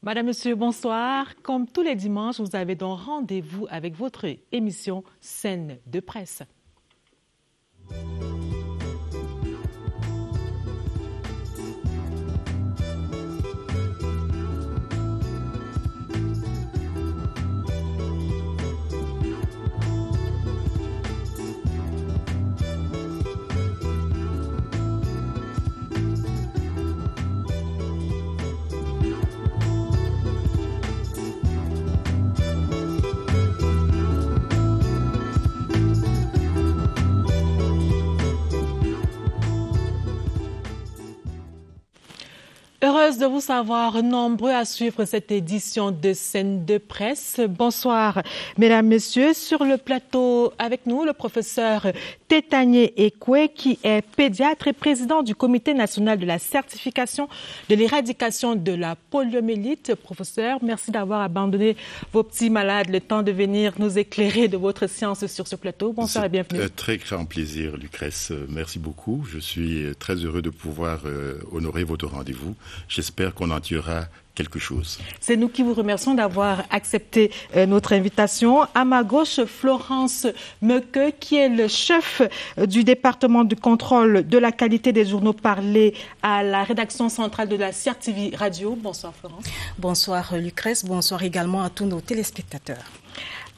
Madame, Monsieur, bonsoir. Comme tous les dimanches, vous avez donc rendez-vous avec votre émission Scène de presse. Heureuse de vous savoir nombreux à suivre cette édition de Scène de presse. Bonsoir, mesdames, messieurs. Sur le plateau avec nous, le professeur Tetanye Ekwe, qui est pédiatre et président du Comité national de la certification de l'éradication de la poliomyélite. Professeur, merci d'avoir abandonné vos petits malades le temps de venir nous éclairer de votre science sur ce plateau. Bonsoir et bienvenue. C'est un très grand plaisir, Lucrèce. Merci beaucoup. Je suis très heureux de pouvoir honorer votre rendez-vous. J'espère qu'on en tirera quelque chose. C'est nous qui vous remercions d'avoir accepté notre invitation. À ma gauche, Florence Mequeux, qui est le chef du département du contrôle de la qualité des journaux parlés à la rédaction centrale de la CRTV Radio. Bonsoir Florence. Bonsoir Lucrèce, bonsoir également à tous nos téléspectateurs.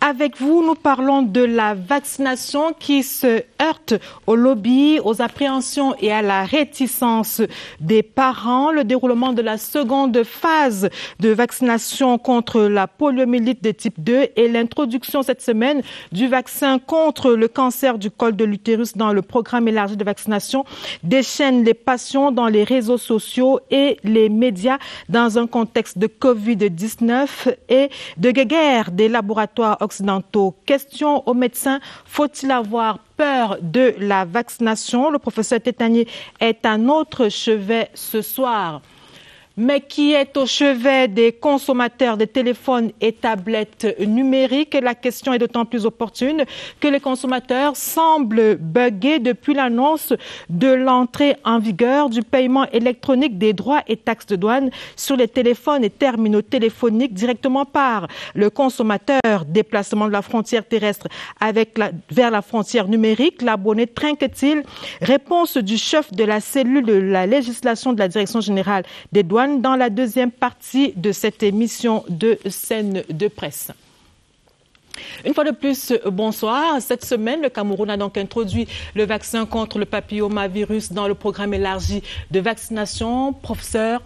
Avec vous, nous parlons de la vaccination qui se heurte au lobby, aux appréhensions et à la réticence des parents. Le déroulement de la seconde phase de vaccination contre la poliomyélite de type 2 et l'introduction cette semaine du vaccin contre le cancer du col de l'utérus dans le programme élargi de vaccination déchaînent les passions dans les réseaux sociaux et les médias dans un contexte de Covid-19 et de guerre des laboratoires occidentaux. Question aux médecins, faut-il avoir peur de la vaccination? Le professeur Tetanye est à notre chevet ce soir. Mais qui est au chevet des consommateurs de téléphones et tablettes numériques? La question est d'autant plus opportune que les consommateurs semblent bugger depuis l'annonce de l'entrée en vigueur du paiement électronique des droits et taxes de douane sur les téléphones et terminaux téléphoniques directement par le consommateur. Déplacement de la frontière terrestre vers la frontière numérique, l'abonné trinque-t-il? Réponse du chef de la cellule de la législation de la Direction générale des douanes dans la deuxième partie de cette émission de Scène de presse. Une fois de plus, bonsoir. Cette semaine, le Cameroun a donc introduit le vaccin contre le papillomavirus dans le programme élargi de vaccination. Professeur,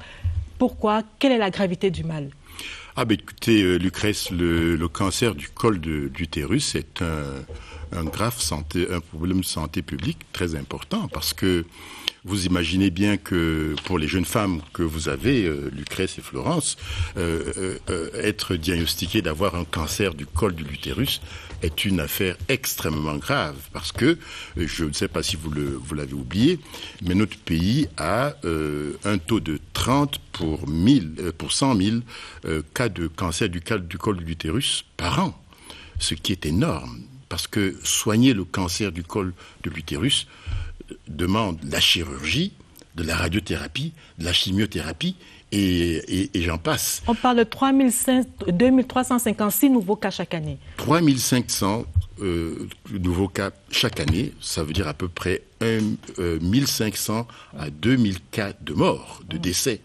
pourquoi? Quelle est la gravité du mal? Écoutez, Lucrèce, le cancer du col de l'utérus est un problème de santé publique très important parce que vous imaginez bien que pour les jeunes femmes que vous avez, Lucrèce et Florence, être diagnostiquées d'avoir un cancer du col de l'utérus est une affaire extrêmement grave parce que, je ne sais pas si vous l'avez oublié, mais notre pays a un taux de 30 pour 100 000 cas de cancer du col de l'utérus par an, ce qui est énorme parce que soigner le cancer du col de l'utérus demande la chirurgie, de la radiothérapie, de la chimiothérapie et j'en passe. On parle de 2356 nouveaux cas chaque année. 3500 nouveaux cas chaque année, ça veut dire à peu près 1500 à 2000 cas de mort, de décès.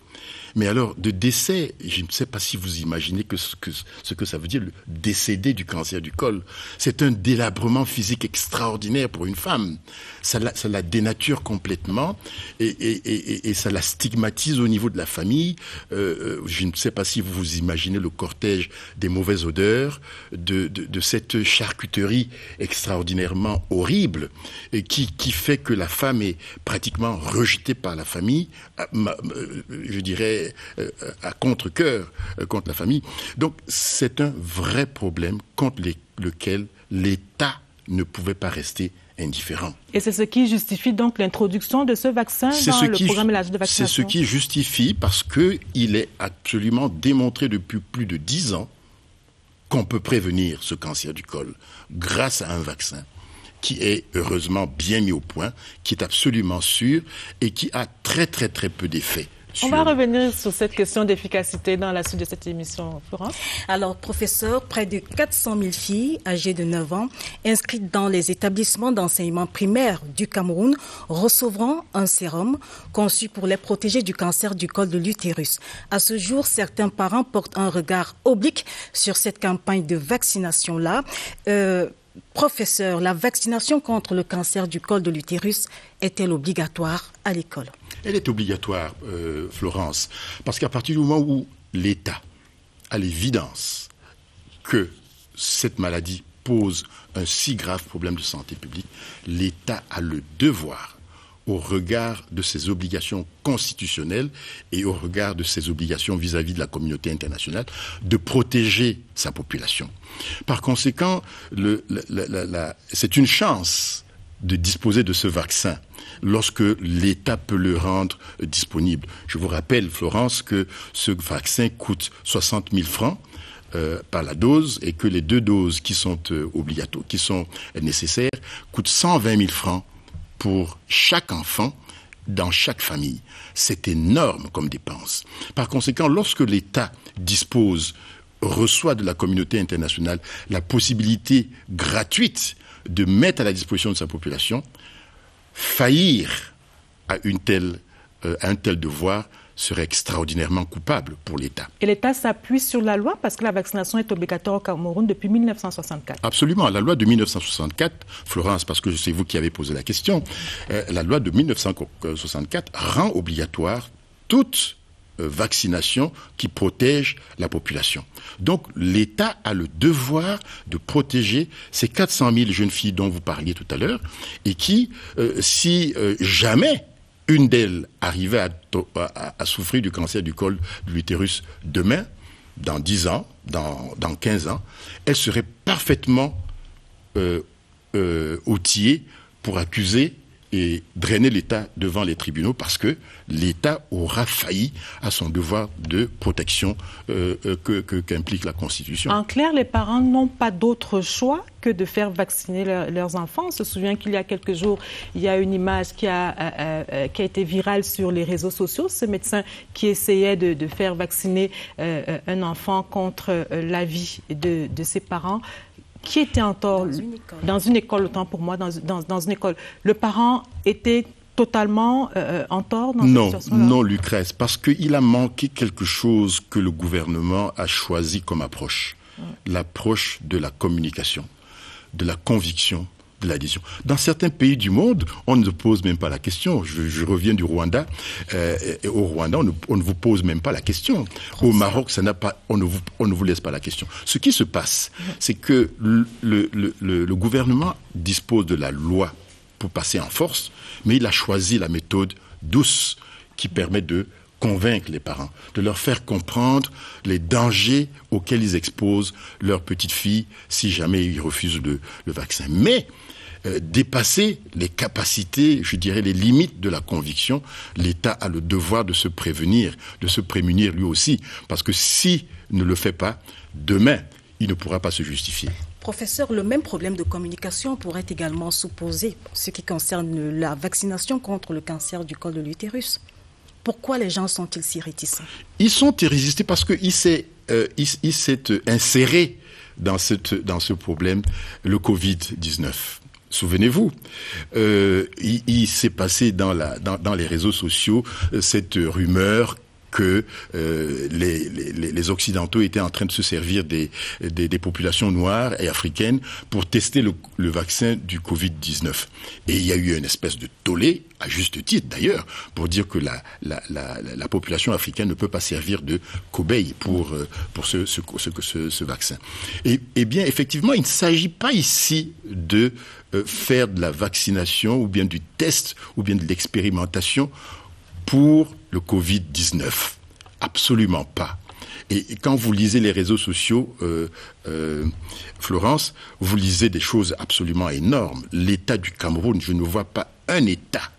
Mais alors, de décès, je ne sais pas si vous imaginez ce que ça veut dire, le décédé du cancer du col. C'est un délabrement physique extraordinaire pour une femme. Ça la dénature complètement et ça la stigmatise au niveau de la famille. Je ne sais pas si vous imaginez le cortège des mauvaises odeurs, de cette charcuterie extraordinairement horrible et qui fait que la femme est pratiquement rejetée par la famille, je dirais à contre-cœur contre la famille. Donc c'est un vrai problème contre lequel l'État ne pouvait pas rester indifférent. Et c'est ce qui justifie donc l'introduction de ce vaccin dans le programme élargi de vaccination. C'est ce qui justifie parce qu'il est absolument démontré depuis plus de 10 ans qu'on peut prévenir ce cancer du col grâce à un vaccin qui est heureusement bien mis au point, qui est absolument sûr et qui a très très très peu d'effets On va revenir sur cette question d'efficacité dans la suite de cette émission, Florence. Alors, professeur, près de 400 000 filles âgées de 9 ans inscrites dans les établissements d'enseignement primaire du Cameroun recevront un sérum conçu pour les protéger du cancer du col de l'utérus. À ce jour, certains parents portent un regard oblique sur cette campagne de vaccination-là. Professeur, la vaccination contre le cancer du col de l'utérus est-elle obligatoire à l'école? Elle est obligatoire, Florence, parce qu'à partir du moment où l'État a l'évidence que cette maladie pose un si grave problème de santé publique, l'État a le devoir, au regard de ses obligations constitutionnelles et au regard de ses obligations vis-à-vis de la communauté internationale, de protéger sa population. Par conséquent, c'est une chance de disposer de ce vaccin lorsque l'État peut le rendre disponible. Je vous rappelle, Florence, que ce vaccin coûte 60 000 francs par la dose et que les 2 doses qui sont obligatoires, qui sont nécessaires, coûtent 120 000 francs pour chaque enfant dans chaque famille. C'est énorme comme dépense. Par conséquent, lorsque l'État reçoit de la communauté internationale la possibilité gratuite de mettre à la disposition de sa population, faillir à un tel devoir serait extraordinairement coupable pour l'État. Et l'État s'appuie sur la loi parce que la vaccination est obligatoire au Cameroun depuis 1964. Absolument. La loi de 1964, Florence, parce que c'est vous qui avez posé la question, la loi de 1964 rend obligatoire toute vaccination qui protège la population. Donc l'État a le devoir de protéger ces 400 000 jeunes filles dont vous parliez tout à l'heure et qui, si jamais une d'elles arrivait à souffrir du cancer du col de l'utérus demain, dans 10 ans, dans 15 ans, elle serait parfaitement outillée pour accuser et drainer l'État devant les tribunaux parce que l'État aura failli à son devoir de protection qu'implique la Constitution. En clair, les parents n'ont pas d'autre choix que de faire vacciner leurs enfants. On se souvient qu'il y a quelques jours, il y a une image qui a été virale sur les réseaux sociaux. Ce médecin qui essayait de faire vacciner un enfant contre la vie de ses parents. Qui était en tort? Dans une école, autant pour moi, dans une école. Le parent était totalement en tort dans cette situation-là? Non, Lucrèce, parce qu'il a manqué quelque chose que le gouvernement a choisi comme approche. L'approche de la communication, de la conviction, de l'adhésion. Dans certains pays du monde, on ne pose même pas la question. Je reviens du Rwanda. Au Rwanda, on ne vous pose même pas la question. Au Maroc, on ne vous laisse pas la question. Ce qui se passe, c'est que le gouvernement dispose de la loi pour passer en force, mais il a choisi la méthode douce qui permet de convaincre les parents, de leur faire comprendre les dangers auxquels ils exposent leur petite fille si jamais ils refusent le vaccin. Mais dépasser les capacités, je dirais les limites de la conviction, l'État a le devoir de se prévenir, de se prémunir lui aussi, parce que s'il ne le fait pas, demain, il ne pourra pas se justifier. Professeur, le même problème de communication pourrait également s'opposer en ce qui concerne la vaccination contre le cancer du col de l'utérus. Pourquoi les gens sont-ils si réticents? Ils sont résistés parce qu'il s'est inséré dans ce problème, le Covid-19. Souvenez-vous, il s'est passé dans les réseaux sociaux cette rumeur que les Occidentaux étaient en train de se servir des populations noires et africaines pour tester le vaccin du Covid-19. Et il y a eu une espèce de tollé, à juste titre d'ailleurs, pour dire que la population africaine ne peut pas servir de cobaye pour ce vaccin. Et bien, effectivement, il ne s'agit pas ici de faire de la vaccination ou bien du test ou bien de l'expérimentation pour le Covid-19. Absolument pas. Et quand vous lisez les réseaux sociaux, Florence, vous lisez des choses absolument énormes. L'État du Cameroun, je ne vois pas un État,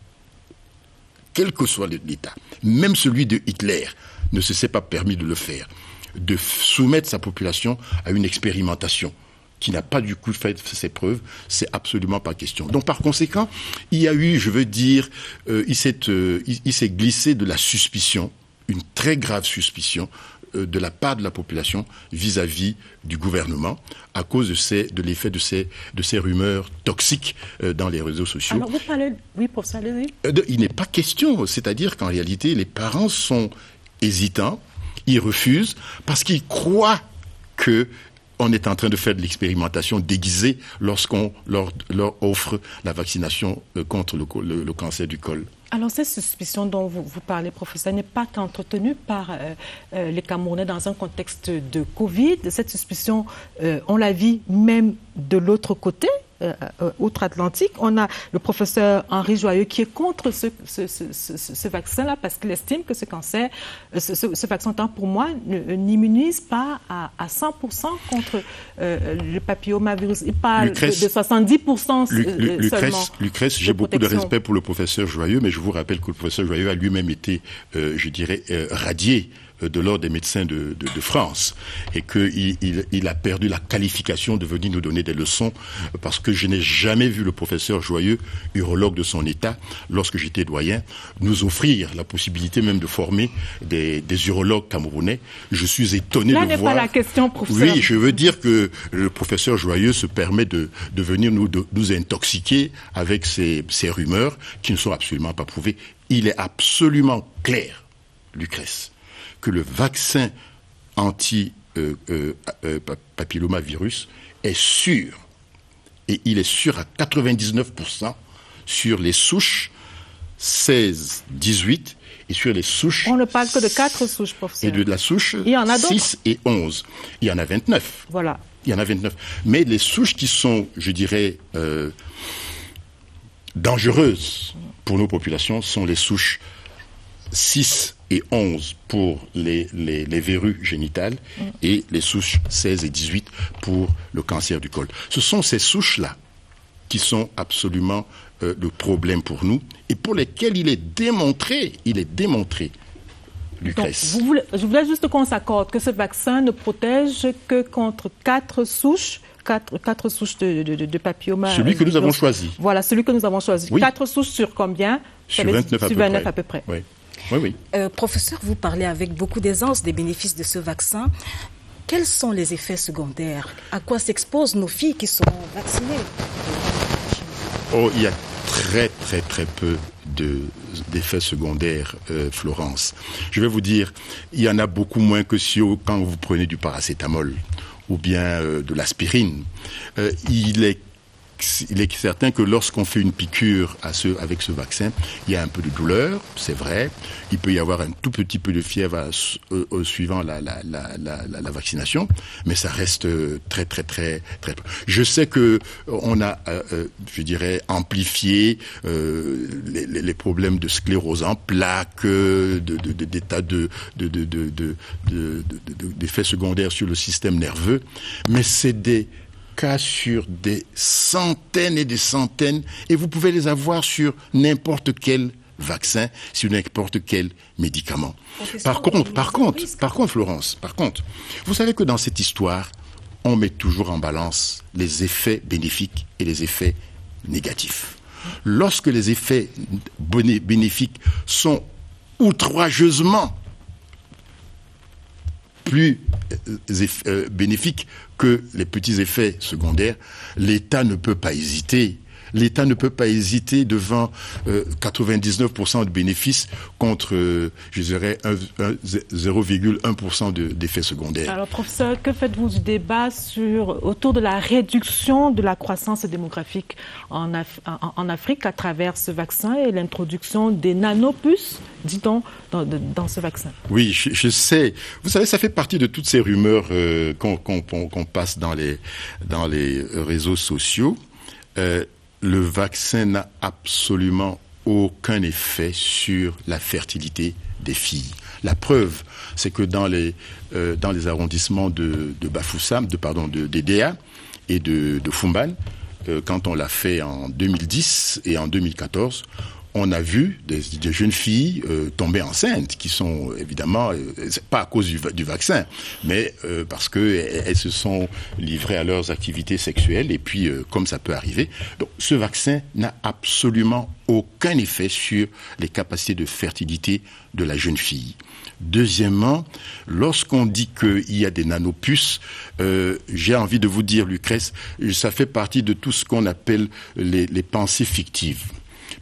quel que soit l'État, même celui de Hitler, ne se s'est pas permis de le faire, de soumettre sa population à une expérimentation qui n'a pas du coup fait ses preuves, c'est absolument pas question. Donc par conséquent, il y a eu, je veux dire, il s'est glissé de la suspicion une très grave suspicion de la part de la population vis-à-vis du gouvernement à cause de l'effet de ces rumeurs toxiques dans les réseaux sociaux. Alors vous parlez, oui, pour ça, allez-y. Il n'est pas question, c'est-à-dire qu'en réalité, les parents sont hésitants, ils refusent parce qu'ils croient qu'on est en train de faire de l'expérimentation déguisée lorsqu'on leur offre la vaccination contre le cancer du col. Alors, cette suspicion dont vous parlez, professeur, n'est pas qu'entretenue par les Camerounais dans un contexte de Covid. Cette suspicion, on la vit même de l'autre côté, outre-Atlantique. On a le professeur Henri Joyeux qui est contre ce vaccin-là parce qu'il estime que ce vaccin, tant pour moi, n'immunise pas à 100% contre le papillomavirus. Il parle de 70% seulement. Lucrèce, j'ai beaucoup de respect pour le professeur Joyeux, mais je vous rappelle que le professeur Joyeux a lui-même été, radié de l'ordre des médecins de France et qu'il a perdu la qualification de venir nous donner des leçons parce que je n'ai jamais vu le professeur Joyeux, urologue de son état, lorsque j'étais doyen, nous offrir la possibilité même de former des urologues camerounais. Je suis étonné de voir... Là n'est pas la question, professeur. Oui, je veux dire que le professeur Joyeux se permet de venir nous intoxiquer avec ces rumeurs qui ne sont absolument pas prouvées. Il est absolument clair, Lucrèce, que le vaccin anti-papillomavirus est sûr. Et il est sûr à 99% sur les souches 16, 18 et sur les souches... On ne parle que de 4 souches, professeur. Et de la souche il y en a 6 et 11. Il y en a 29. Voilà. Il y en a 29. Mais les souches qui sont, je dirais, dangereuses pour nos populations sont les souches 6 et 11 pour les verrues génitales et les souches 16 et 18 pour le cancer du col. Ce sont ces souches-là qui sont absolument le problème pour nous et pour lesquelles il est démontré, Lucrèce. Donc, je voulais juste qu'on s'accorde que ce vaccin ne protège que contre 4 souches. 4 souches de papilloma. Celui que nous avons choisi. Voilà, celui que nous avons choisi. Oui. 4 souches sur combien? Sur 29 à peu près. Oui. Oui. Professeur, vous parlez avec beaucoup d'aisance des bénéfices de ce vaccin. Quels sont les effets secondaires? À quoi s'exposent nos filles qui seront vaccinées? Il y a très peu d'effets secondaires, Florence. Je vais vous dire, il y en a beaucoup moins que quand vous prenez du paracétamol ou bien de l'aspirine. Il est certain que lorsqu'on fait une piqûre avec ce vaccin, il y a un peu de douleur, c'est vrai. Il peut y avoir un tout petit peu de fièvre suivant la vaccination, mais ça reste très peu. Je sais que on a, amplifié les problèmes de sclérose en plaques, des tas d'effets secondaires sur le système nerveux, mais c'est des cas sur des centaines et des centaines, et vous pouvez les avoir sur n'importe quel vaccin, sur n'importe quel médicament. Par contre, Florence, vous savez que dans cette histoire, on met toujours en balance les effets bénéfiques et les effets négatifs. Lorsque les effets bénéfiques sont outrageusement plus bénéfiques que les petits effets secondaires, l'État ne peut pas hésiter. L'État ne peut pas hésiter devant 99% de bénéfices contre, 0,1% d'effets secondaires. Alors, professeur, que faites-vous du débat autour de la réduction de la croissance démographique en Afrique à travers ce vaccin et l'introduction des nanopuces, dit-on, dans ce vaccin? Oui, je sais. Vous savez, ça fait partie de toutes ces rumeurs qu'on passe dans les réseaux sociaux. Le vaccin n'a absolument aucun effet sur la fertilité des filles. La preuve, c'est que dans les arrondissements de Bafoussam, d'Edea et de Fumban, quand on l'a fait en 2010 et en 2014, on a vu des jeunes filles tomber enceintes, qui sont évidemment, pas à cause du vaccin, mais parce qu'elles se sont livrées à leurs activités sexuelles, et puis comme ça peut arriver. Donc ce vaccin n'a absolument aucun effet sur les capacités de fertilité de la jeune fille. Deuxièmement, lorsqu'on dit qu'il y a des nanopuces, j'ai envie de vous dire, Lucrèce, ça fait partie de tout ce qu'on appelle les pensées fictives.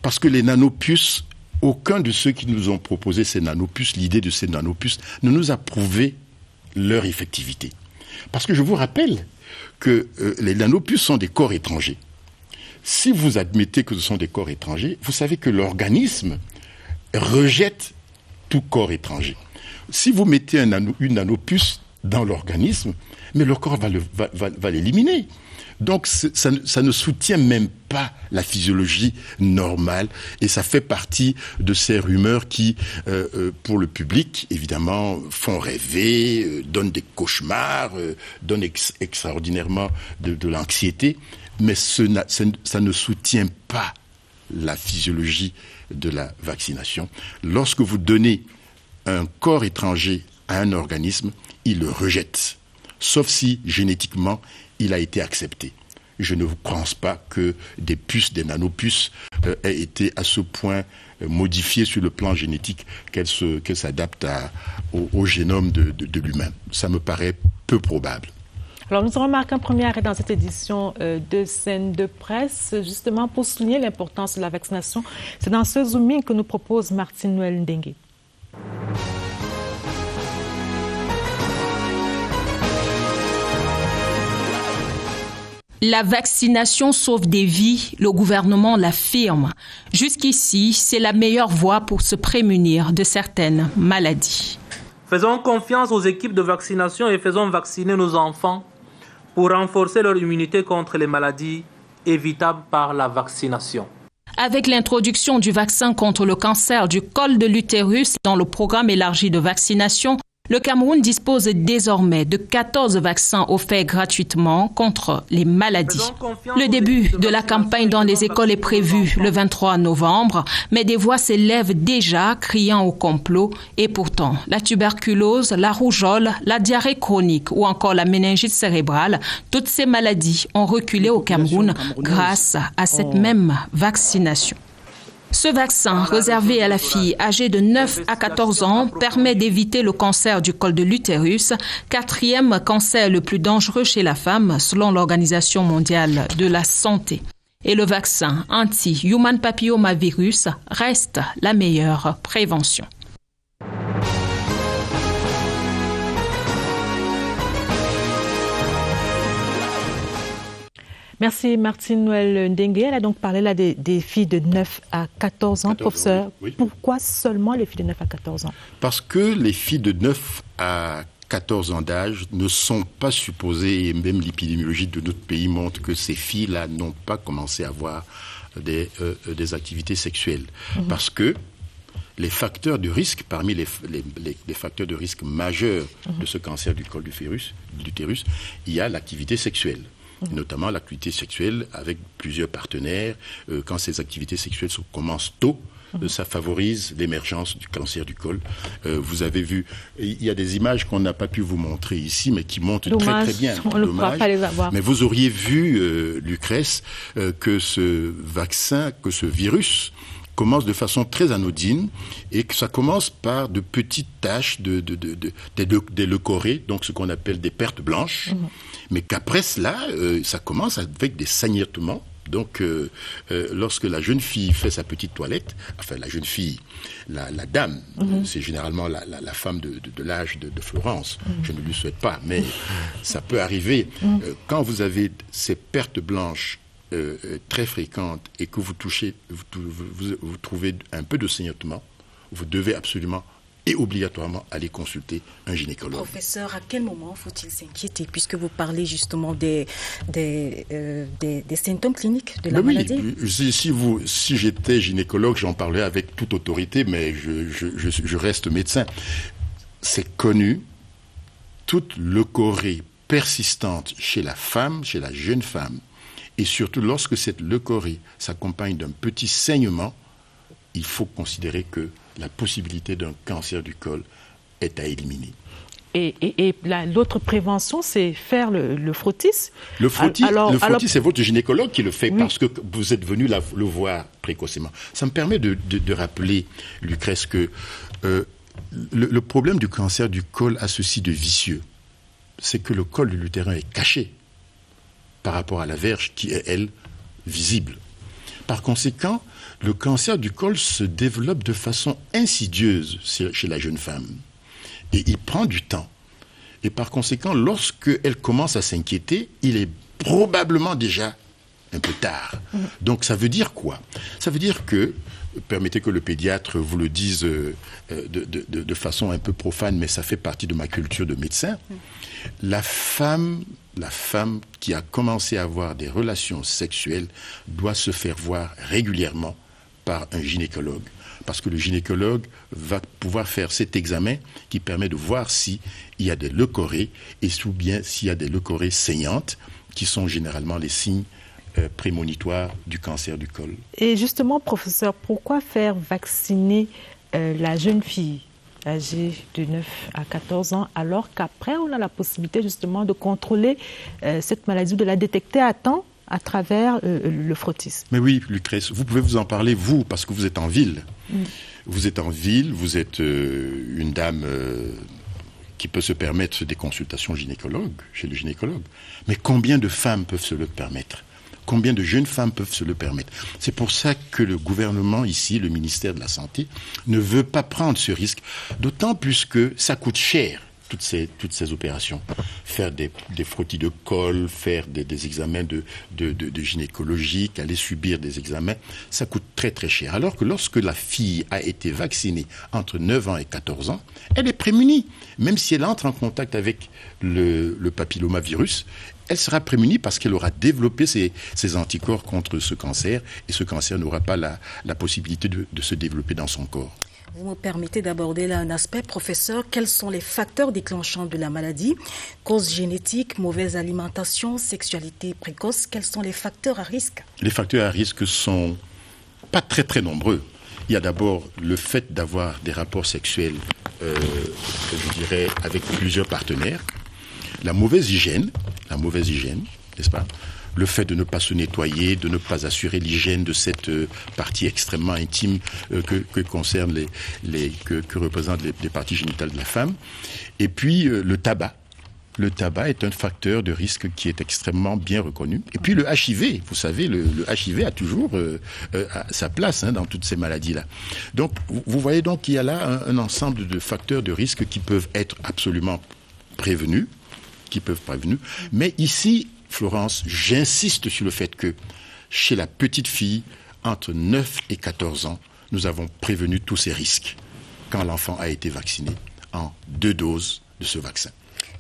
Parce que les nanopuces, aucun de ceux qui nous ont proposé ces nanopuces, l'idée de ces nanopuces, ne nous a prouvé leur effectivité. Parce que je vous rappelle que les nanopuces sont des corps étrangers. Si vous admettez que ce sont des corps étrangers, vous savez que l'organisme rejette tout corps étranger. Si vous mettez une nanopuce dans l'organisme, mais le corps va l'éliminer. Donc ça ne soutient même pas la physiologie normale, et ça fait partie de ces rumeurs qui, pour le public, évidemment, font rêver, donnent des cauchemars, donnent extraordinairement de l'anxiété, mais ça ne soutient pas la physiologie de la vaccination. Lorsque vous donnez un corps étranger à un organisme, il le rejette, sauf si génétiquement il a été accepté. Je ne pense pas que des puces, des nanopuces aient été à ce point modifiées sur le plan génétique qu'elles s'adaptent au génome de l'humain. Ça me paraît peu probable. Alors, nous aurons marqué un premier arrêt dans cette édition de Scène de Presse, justement pour souligner l'importance de la vaccination. C'est dans ce zooming que nous propose Martine Noël Ndengue. La vaccination sauve des vies, le gouvernement l'affirme. Jusqu'ici, c'est la meilleure voie pour se prémunir de certaines maladies. Faisons confiance aux équipes de vaccination et faisons vacciner nos enfants pour renforcer leur immunité contre les maladies évitables par la vaccination. Avec l'introduction du vaccin contre le cancer du col de l'utérus dans le programme élargi de vaccination, le Cameroun dispose désormais de 14 vaccins offerts gratuitement contre les maladies. Le début de la campagne dans les écoles est prévu le 23 novembre, mais des voix s'élèvent déjà criant au complot. Et pourtant, la tuberculose, la rougeole, la diarrhée chronique ou encore la méningite cérébrale, toutes ces maladies ont reculé au Cameroun grâce à cette même vaccination. Ce vaccin, réservé à la fille âgée de 9 à 14 ans, permet d'éviter le cancer du col de l'utérus, quatrième cancer le plus dangereux chez la femme, selon l'Organisation mondiale de la santé. Et le vaccin anti-human papillomavirus reste la meilleure prévention. Merci Martine Noël Ndengue. Elle a donc parlé là des filles de 9 à 14 ans. Professeur, oui. Pourquoi seulement les filles de 9 à 14 ans? Parce que les filles de 9 à 14 ans d'âge ne sont pas supposées, et même l'épidémiologie de notre pays montre que ces filles-là n'ont pas commencé à avoir des activités sexuelles. Parce que les facteurs de risque, parmi les facteurs de risque majeurs de ce cancer du col de l'utérus, il y a l'activité sexuelle. Notamment l'activité sexuelle avec plusieurs partenaires. Quand ces activités sexuelles commencent tôt, ça favorise l'émergence du cancer du col. Vous avez vu, il y a des images qu'on n'a pas pu vous montrer ici, mais qui montrent très très bien. On ne pourra pas les avoir. Mais vous auriez vu, Lucrèce, que ce vaccin, que ce virus commence de façon très anodine et que ça commence par de petites taches des leucorrhées, donc ce qu'on appelle des pertes blanches, mais qu'après cela, ça commence avec des saignements. Donc, lorsque la jeune fille fait sa petite toilette, enfin la jeune fille, la dame, c'est généralement la femme de l'âge de Florence, je ne lui souhaite pas, mais ça peut arriver. Quand vous avez ces pertes blanches très fréquentes et que vous trouvez un peu de saignement, vous devez absolument et obligatoirement aller consulter un gynécologue. Professeur, à quel moment faut-il s'inquiéter, puisque vous parlez justement des symptômes cliniques de la maladie? Si j'étais gynécologue, j'en parlerais avec toute autorité, mais je reste médecin. C'est connu, toute leucorrhée persistante chez la femme, chez la jeune femme, et surtout lorsque cette leucorrhée s'accompagne d'un petit saignement, il faut considérer que la possibilité d'un cancer du col est à éliminer. Et l'autre prévention, c'est faire le frottis. Le frottis, c'est votre gynécologue qui le fait parce que vous êtes venu le voir précocement. Ça me permet de rappeler, Lucrèce, que le problème du cancer du col a ceci de vicieux. C'est que le col de l'utérin est caché par rapport à la verge qui est, elle, visible. Par conséquent, le cancer du col se développe de façon insidieuse chez la jeune femme. Et il prend du temps. Et par conséquent, lorsqu'elle commence à s'inquiéter, il est probablement déjà un peu tard. Donc ça veut dire quoi? Ça veut dire que, permettez que le pédiatre vous le dise de façon un peu profane, mais ça fait partie de ma culture de médecin, la femme qui a commencé à avoir des relations sexuelles doit se faire voir régulièrement par un gynécologue. Parce que le gynécologue va pouvoir faire cet examen qui permet de voir s'il y a des leucorrhées et ou bien s'il y a des leucorrhées saignantes qui sont généralement les signes prémonitoires du cancer du col. Et justement, professeur, pourquoi faire vacciner la jeune fille âgée de 9 à 14 ans alors qu'après on a la possibilité justement de contrôler cette maladie, de la détecter à temps à travers le frottis? Mais oui, Lucrèce, vous pouvez vous en parler, vous, parce que vous êtes en ville. Vous êtes en ville, vous êtes une dame qui peut se permettre des consultations gynécologues, chez le gynécologue. Mais combien de femmes peuvent se le permettre? Combien de jeunes femmes peuvent se le permettre? C'est pour ça que le gouvernement ici, le ministère de la Santé, ne veut pas prendre ce risque, d'autant plus que ça coûte cher. Toutes ces opérations, faire des frottis de col, faire des examens de gynécologique, aller subir des examens, ça coûte très très cher. Alors que lorsque la fille a été vaccinée entre 9 ans et 14 ans, elle est prémunie. Même si elle entre en contact avec le papillomavirus, elle sera prémunie parce qu'elle aura développé ses anticorps contre ce cancer et ce cancer n'aura pas la possibilité de se développer dans son corps. Vous me permettez d'aborder là un aspect, professeur. Quels sont les facteurs déclenchants de la maladie? Causes génétiques, mauvaise alimentation, sexualité précoce. Quels sont les facteurs à risque? Les facteurs à risque sont pas très très nombreux. Il y a d'abord le fait d'avoir des rapports sexuels, je dirais, avec plusieurs partenaires. La mauvaise hygiène, n'est-ce pas? Le fait de ne pas se nettoyer, de ne pas assurer l'hygiène de cette partie extrêmement intime que concernent que représentent les parties génitales de la femme. Et puis le tabac. Le tabac est un facteur de risque qui est extrêmement bien reconnu. Et puis le HIV, vous savez, le HIV a toujours sa place dans toutes ces maladies-là. Donc vous voyez donc qu'il y a là un ensemble de facteurs de risque qui peuvent être absolument prévenus, mais ici, Florence, j'insiste sur le fait que chez la petite fille, entre 9 et 14 ans, nous avons prévenu tous ces risques quand l'enfant a été vacciné en 2 doses de ce vaccin.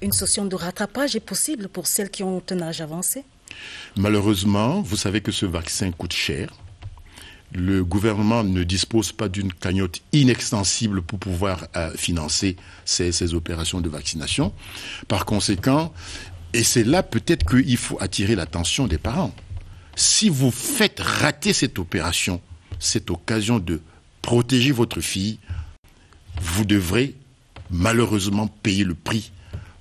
Une session de rattrapage est possible pour celles qui ont un âge avancé? Malheureusement, vous savez que ce vaccin coûte cher. Le gouvernement ne dispose pas d'une cagnotte inextensible pour pouvoir financer ces opérations de vaccination. Par conséquent, et c'est là peut-être qu'il faut attirer l'attention des parents. Si vous faites rater cette opération, cette occasion de protéger votre fille, vous devrez malheureusement payer le prix.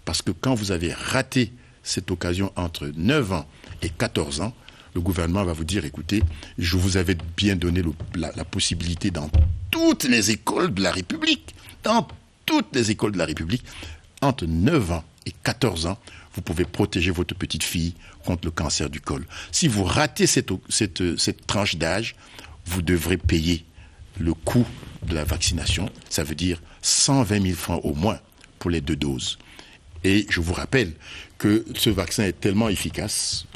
Parce que quand vous avez raté cette occasion entre 9 ans et 14 ans, le gouvernement va vous dire, écoutez, je vous avais bien donné la possibilité dans toutes les écoles de la République, entre 9 ans et 14 ans, vous pouvez protéger votre petite fille contre le cancer du col. Si vous ratez cette tranche d'âge, vous devrez payer le coût de la vaccination. Ça veut dire 120 000 francs au moins pour les 2 doses. Et je vous rappelle que ce vaccin est tellement efficace,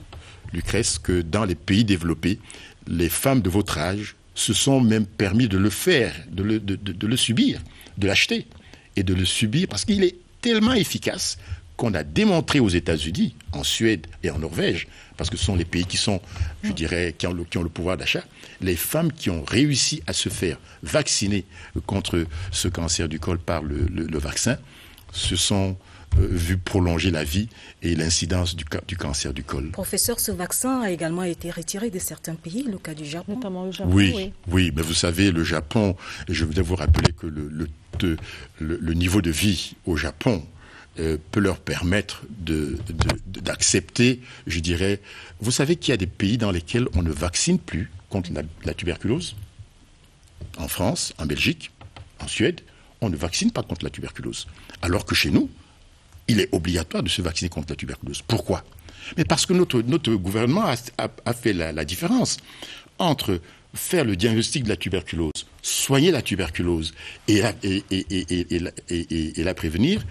Lucrèce, que dans les pays développés, les femmes de votre âge se sont même permis de le faire, de le subir, de l'acheter et de le subir parce qu'il est tellement efficace qu'on a démontré aux États-Unis, en Suède et en Norvège, parce que ce sont les pays qui sont, je dirais, qui ont le pouvoir d'achat, les femmes qui ont réussi à se faire vacciner contre ce cancer du col par le vaccin se sont vu prolonger la vie et l'incidence du cancer du col. Professeur, ce vaccin a également été retiré de certains pays, le cas du Japon. Notamment le Japon, oui, mais vous savez, le Japon, je voudrais vous rappeler que le niveau de vie au Japon peut leur permettre d'accepter, je dirais, vous savez qu'il y a des pays dans lesquels on ne vaccine plus contre la tuberculose. En France, en Belgique, en Suède, on ne vaccine pas contre la tuberculose. Alors que chez nous, il est obligatoire de se vacciner contre la tuberculose. Pourquoi ? Mais parce que notre gouvernement a fait la différence entre faire le diagnostic de la tuberculose, soigner la tuberculose et la prévenir.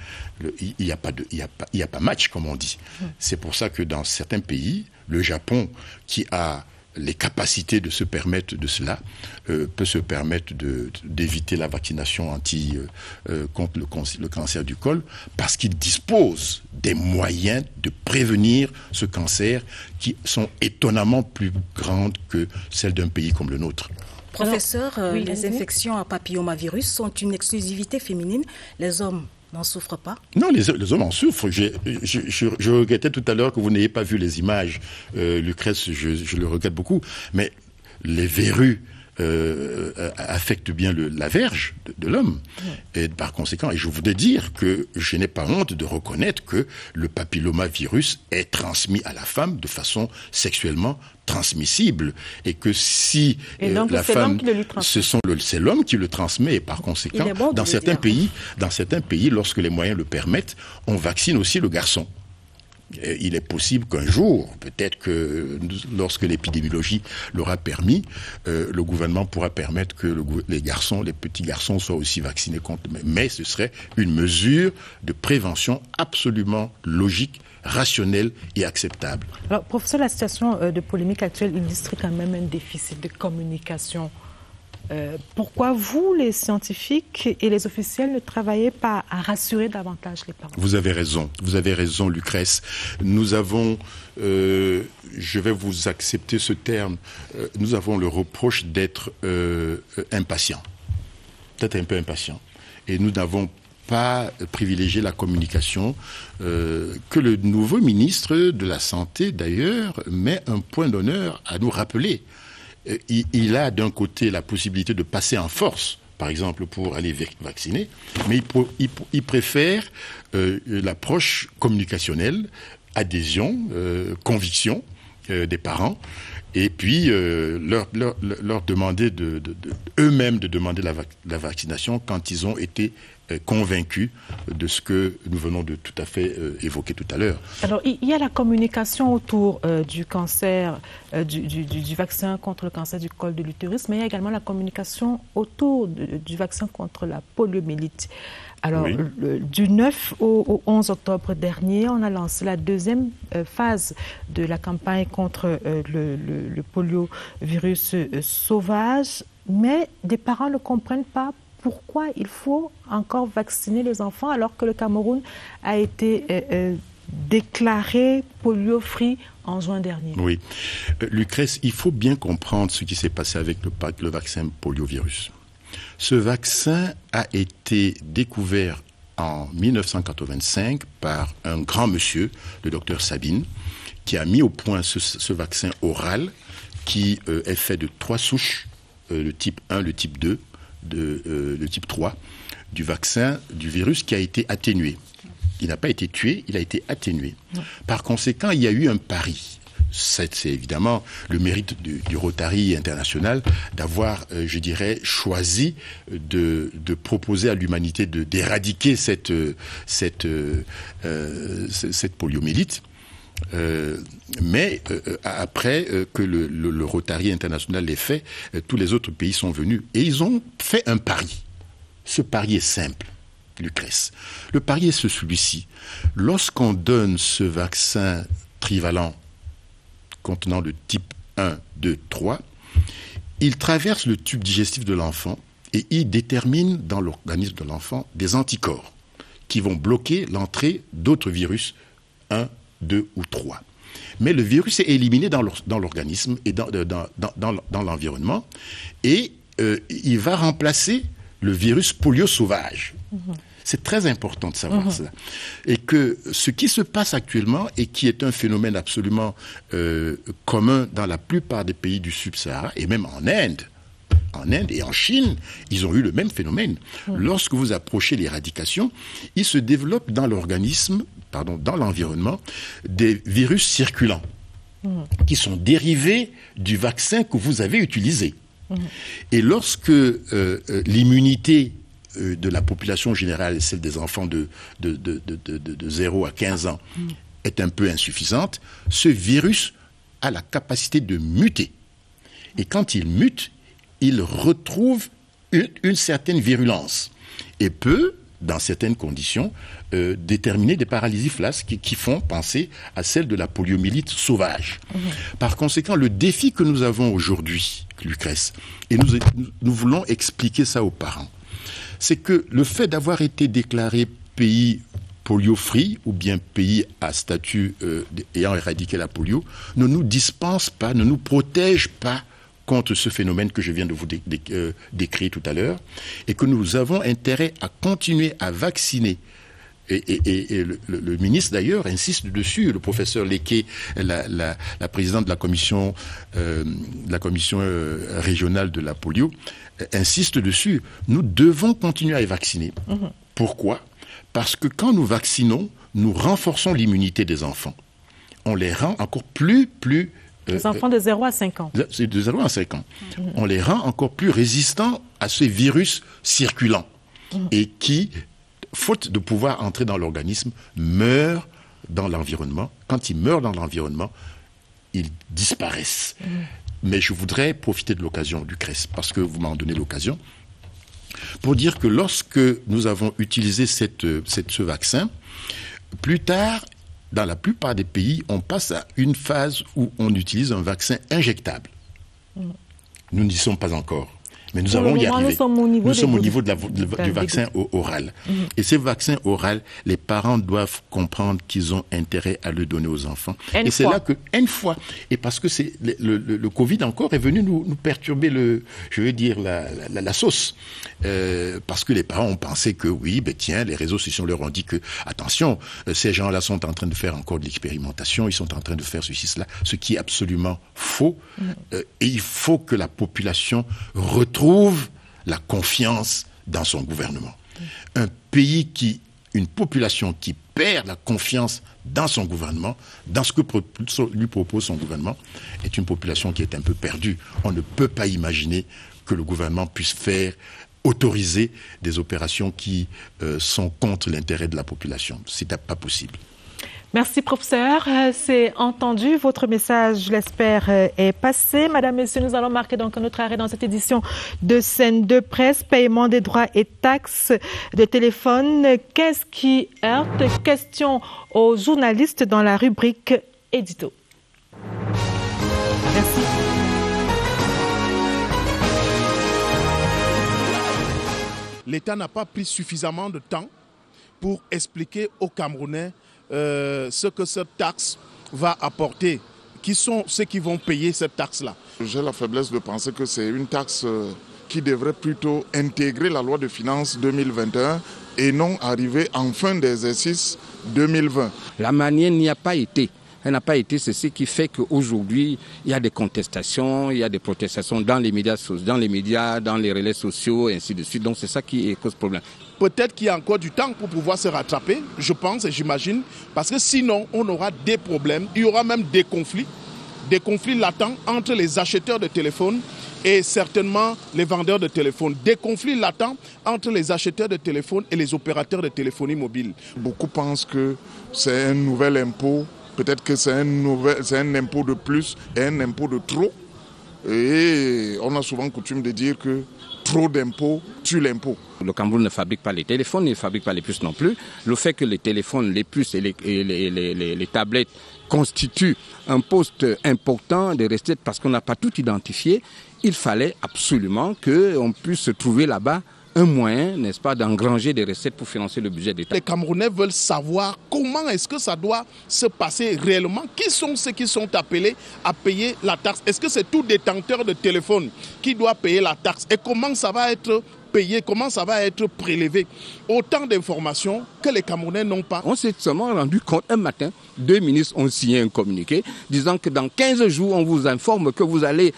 Il n'y a pas match, comme on dit. C'est pour ça que dans certains pays, le Japon, qui a les capacités de se permettre de cela, peut se permettre d'éviter la vaccination contre le cancer du col, parce qu'il dispose des moyens de prévenir ce cancer qui sont étonnamment plus grandes que celles d'un pays comme le nôtre. Professeur, les infections à papillomavirus sont une exclusivité féminine. Les hommes n'en souffrent pas? Non, les hommes en souffrent. Je regrettais tout à l'heure que vous n'ayez pas vu les images. Lucrèce, je le regrette beaucoup. Mais les verrues affectent bien la verge de l'homme. Et par conséquent, et je voudrais dire que je n'ai pas honte de reconnaître que le papillomavirus est transmis à la femme de façon sexuellement transmissible, et que si la femme, c'est l'homme qui le transmet, et par conséquent, dans certains pays, lorsque les moyens le permettent, on vaccine aussi le garçon. Il est possible qu'un jour, peut-être que lorsque l'épidémiologie l'aura permis, le gouvernement pourra permettre que les petits garçons soient aussi vaccinés contre. Mais ce serait une mesure de prévention absolument logique, rationnelle et acceptable. Alors, professeur, la situation de polémique actuelle illustre quand même un déficit de communication. Pourquoi vous, les scientifiques et les officiels, ne travaillez pas à rassurer davantage les parents? Vous avez raison, Lucrèce. Nous avons, je vais vous accepter ce terme, nous avons le reproche d'être impatients, peut-être un peu impatients. Et nous n'avons pas privilégié la communication, que le nouveau ministre de la Santé, d'ailleurs, met un point d'honneur à nous rappeler. Il a d'un côté la possibilité de passer en force, par exemple, pour aller vacciner, mais il préfère l'approche communicationnelle, adhésion, conviction des parents, et puis leur demander eux-mêmes de demander la vaccination quand ils ont été convaincus de ce que nous venons de tout à fait évoquer tout à l'heure. Alors, il y a la communication autour du cancer, du vaccin contre le cancer du col de l'utérus, mais il y a également la communication autour du vaccin contre la poliomyélite. Alors, oui. Du 9 au 11 octobre dernier, on a lancé la deuxième phase de la campagne contre le poliovirus sauvage, mais des parents ne comprennent pas pourquoi il faut encore vacciner les enfants alors que le Cameroun a été déclaré polio-free en juin dernier. Oui. Lucrèce, il faut bien comprendre ce qui s'est passé avec le vaccin poliovirus. Ce vaccin a été découvert en 1985 par un grand monsieur, le docteur Sabine, qui a mis au point ce vaccin oral qui est fait de 3 souches, le type 1, le type 2, le type 3, du vaccin du virus qui a été atténué. Il n'a pas été tué, il a été atténué. Par conséquent, il y a eu un pari. C'est évidemment le mérite du Rotary international d'avoir, je dirais, choisi de proposer à l'humanité d'éradiquer cette poliomyélite. Mais après que le Rotary international l'ait fait, tous les autres pays sont venus et ils ont fait un pari. Ce pari est simple, Lucrèce. Le pari est celui-ci. Lorsqu'on donne ce vaccin trivalent contenant le type 1, 2, 3, il traverse le tube digestif de l'enfant et il détermine dans l'organisme de l'enfant des anticorps qui vont bloquer l'entrée d'autres virus 1, 2 ou 3. Mais le virus est éliminé dans l'organisme et dans l'environnement et il va remplacer le virus polio sauvage. C'est très important de savoir cela. Et que ce qui se passe actuellement, et qui est un phénomène absolument commun dans la plupart des pays du Sub-Sahara, et même en Inde et en Chine, ils ont eu le même phénomène. Lorsque vous approchez l'éradication, il se développe dans l'environnement, des virus circulants qui sont dérivés du vaccin que vous avez utilisé. Et lorsque l'immunité de la population générale, celle des enfants de 0 à 15 ans, est un peu insuffisante, ce virus a la capacité de muter. Et quand il mute, il retrouve une certaine virulence et peut, dans certaines conditions, déterminer des paralysies flasques qui font penser à celle de la poliomyélite sauvage. Par conséquent, le défi que nous avons aujourd'hui, Lucrèce, et nous voulons expliquer ça aux parents, c'est que le fait d'avoir été déclaré pays polio-free ou bien pays à statut ayant éradiqué la polio ne nous dispense pas, ne nous protège pas contre ce phénomène que je viens de vous décrire tout à l'heure, et que nous avons intérêt à continuer à vacciner. Et le ministre, d'ailleurs, insiste dessus, le professeur Leké, la présidente de la commission régionale de la polio, insiste dessus. Nous devons continuer à vacciner. Pourquoi ? Parce que quand nous vaccinons, nous renforçons l'immunité des enfants. On les rend encore plus les enfants de 0 à 5 ans. C'est de 0 à 5 ans. On les rend encore plus résistants à ces virus circulants et qui, faute de pouvoir entrer dans l'organisme, meurent dans l'environnement. Quand ils meurent dans l'environnement, ils disparaissent. Mais je voudrais profiter de l'occasion, Lucrèce, parce que vous m'en donnez l'occasion, pour dire que lorsque nous avons utilisé ce vaccin, plus tard, dans la plupart des pays, on passe à une phase où on utilise un vaccin injectable. Nous n'y sommes pas encore. Mais nous allons y arriver. Nous sommes au niveau du vaccin oral. Et ces vaccins oraux, les parents doivent comprendre qu'ils ont intérêt à le donner aux enfants. C'est là que, une fois, et parce que c'est le Covid encore est venu nous perturber la sauce. Parce que les parents ont pensé que oui, les réseaux sociaux leur ont dit que, attention, ces gens-là sont en train de faire encore de l'expérimentation, ils sont en train de faire ceci, cela, ce qui est absolument faux. Et il faut que la population retrouve la confiance dans son gouvernement. Une population qui perd la confiance dans son gouvernement, dans ce que lui propose son gouvernement, est une population qui est un peu perdue. On ne peut pas imaginer que le gouvernement puisse autoriser des opérations qui sont contre l'intérêt de la population. C'est pas possible. Merci, professeur. C'est entendu. Votre message, je l'espère, est passé. Madame, Messieurs, nous allons marquer donc un autre arrêt dans cette édition de Scène de Presse. Paiement des droits et taxes de téléphone. Qu'est-ce qui heurte? Question aux journalistes dans la rubrique édito. Merci. L'État n'a pas pris suffisamment de temps pour expliquer aux Camerounais ce que cette taxe va apporter. Qui sont ceux qui vont payer cette taxe-là? J'ai la faiblesse de penser que c'est une taxe qui devrait plutôt intégrer la loi de finances 2021 et non arriver en fin d'exercice 2020. La manière n'y a pas été. Elle n'a pas été, c'est ce qui fait qu'aujourd'hui, il y a des contestations, il y a des protestations dans les médias, dans les relais sociaux, et ainsi de suite. Donc c'est ça qui cause problème. Peut-être qu'il y a encore du temps pour pouvoir se rattraper, je pense et j'imagine, parce que sinon on aura des problèmes, il y aura même des conflits latents entre les acheteurs de téléphones et certainement les vendeurs de téléphones. Des conflits latents entre les acheteurs de téléphones et les opérateurs de téléphonie mobile. Beaucoup pensent que c'est un nouvel impôt. Peut-être que c'est un impôt de plus et un impôt de trop. Et on a souvent coutume de dire que trop d'impôts tue l'impôt. Le Cameroun ne fabrique pas les téléphones, il ne fabrique pas les puces non plus. Le fait que les téléphones, les puces et les tablettes constituent un poste important de recettes parce qu'on n'a pas tout identifié, il fallait absolument qu'on puisse trouver là-bas un moyen, n'est-ce pas, d'engranger des recettes pour financer le budget d'État. Les Camerounais veulent savoir comment est-ce que ça doit se passer réellement. Qui sont ceux qui sont appelés à payer la taxe? Est-ce que c'est tout détenteur de téléphone qui doit payer la taxe? Et comment ça va être payé, comment ça va être prélevé. Autant d'informations que les Camerounais n'ont pas. On s'est seulement rendu compte un matin, 2 ministres ont signé un communiqué disant que dans 15 jours, on vous informe que vous allez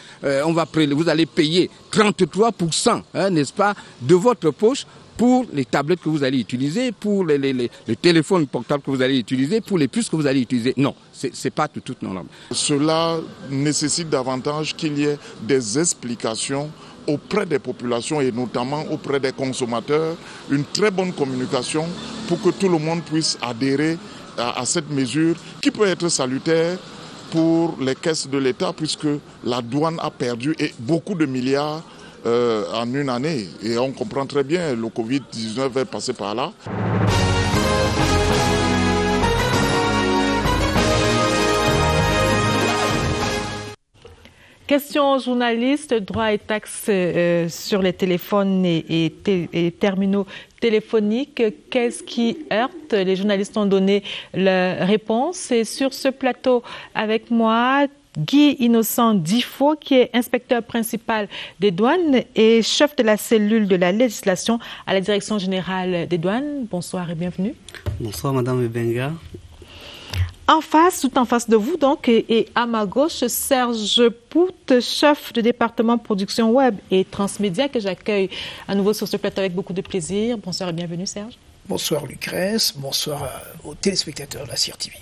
payer 33%, n'est-ce pas, de votre poche pour les tablettes que vous allez utiliser, pour les téléphones portables que vous allez utiliser, pour les puces que vous allez utiliser. Non, c'est pas tout normal. Cela nécessite davantage qu'il y ait des explications auprès des populations et notamment auprès des consommateurs, une très bonne communication pour que tout le monde puisse adhérer à cette mesure qui peut être salutaire pour les caisses de l'État puisque la douane a perdu beaucoup de milliards en une année. Et on comprend très bien, le Covid-19 est passé par là. Question aux journalistes, droits et taxes sur les téléphones et terminaux téléphoniques. Qu'est-ce qui heurte? Les journalistes ont donné leur réponse. Et sur ce plateau avec moi, Guy Innocent Difo, qui est inspecteur principal des douanes et chef de la cellule de la législation à la Direction générale des douanes. Bonsoir et bienvenue. Bonsoir Madame Benga. Tout en face de vous, donc, et à ma gauche, Serge Pout, chef de département production web et transmédia, que j'accueille à nouveau sur ce plateau avec beaucoup de plaisir. Bonsoir et bienvenue, Serge. Bonsoir, Lucrèce. Bonsoir aux téléspectateurs de la CIR-TV.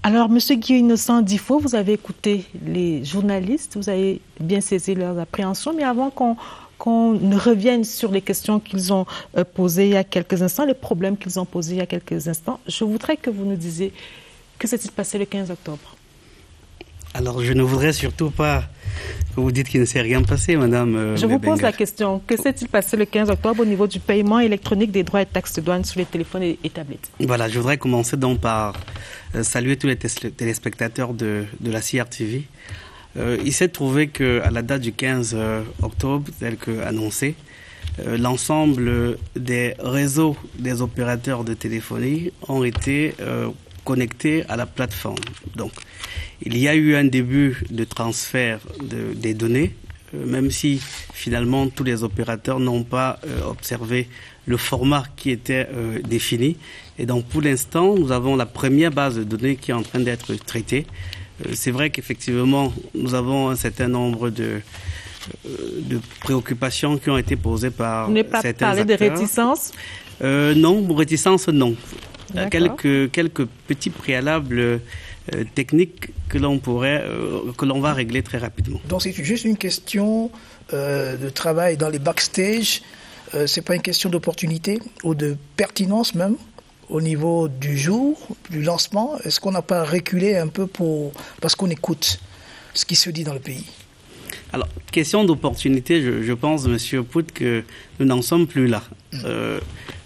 Alors, Monsieur Guy Innocent Difo, vous avez écouté les journalistes, vous avez bien saisi leurs appréhensions, mais avant qu'on ne revienne sur les questions qu'ils ont posées il y a quelques instants, les problèmes qu'ils ont posés il y a quelques instants, je voudrais que vous nous disiez que s'est-il passé le 15 octobre? Alors, je ne voudrais surtout pas que vous dites qu'il ne s'est rien passé, Madame Je vous pose la question. Que s'est-il passé le 15 octobre au niveau du paiement électronique des droits et taxes de douane sur les téléphones et tablettes? Voilà, je voudrais commencer donc par saluer tous les téléspectateurs de la CIR-TV. Il s'est trouvé qu'à la date du 15 octobre, tel qu'annoncé, l'ensemble des réseaux des opérateurs de téléphonie ont été connectés à la plateforme. Donc, il y a eu un début de transfert des données, même si finalement tous les opérateurs n'ont pas observé le format qui était défini. Et donc, pour l'instant, nous avons la première base de données qui est en train d'être traitée. C'est vrai qu'effectivement, nous avons un certain nombre de préoccupations qui ont été posées par certains acteurs. Vous n'avez pas parlé de réticence? Non, réticence, non. Quelques petits préalables techniques que l'on va régler très rapidement. Donc c'est juste une question de travail dans les backstage. C'est pas une question d'opportunité ou de pertinence même au niveau du jour, du lancement. Est-ce qu'on n'a pas reculé un peu parce qu'on écoute ce qui se dit dans le pays? Alors, question d'opportunité, je pense, Monsieur Pout, que nous n'en sommes plus là.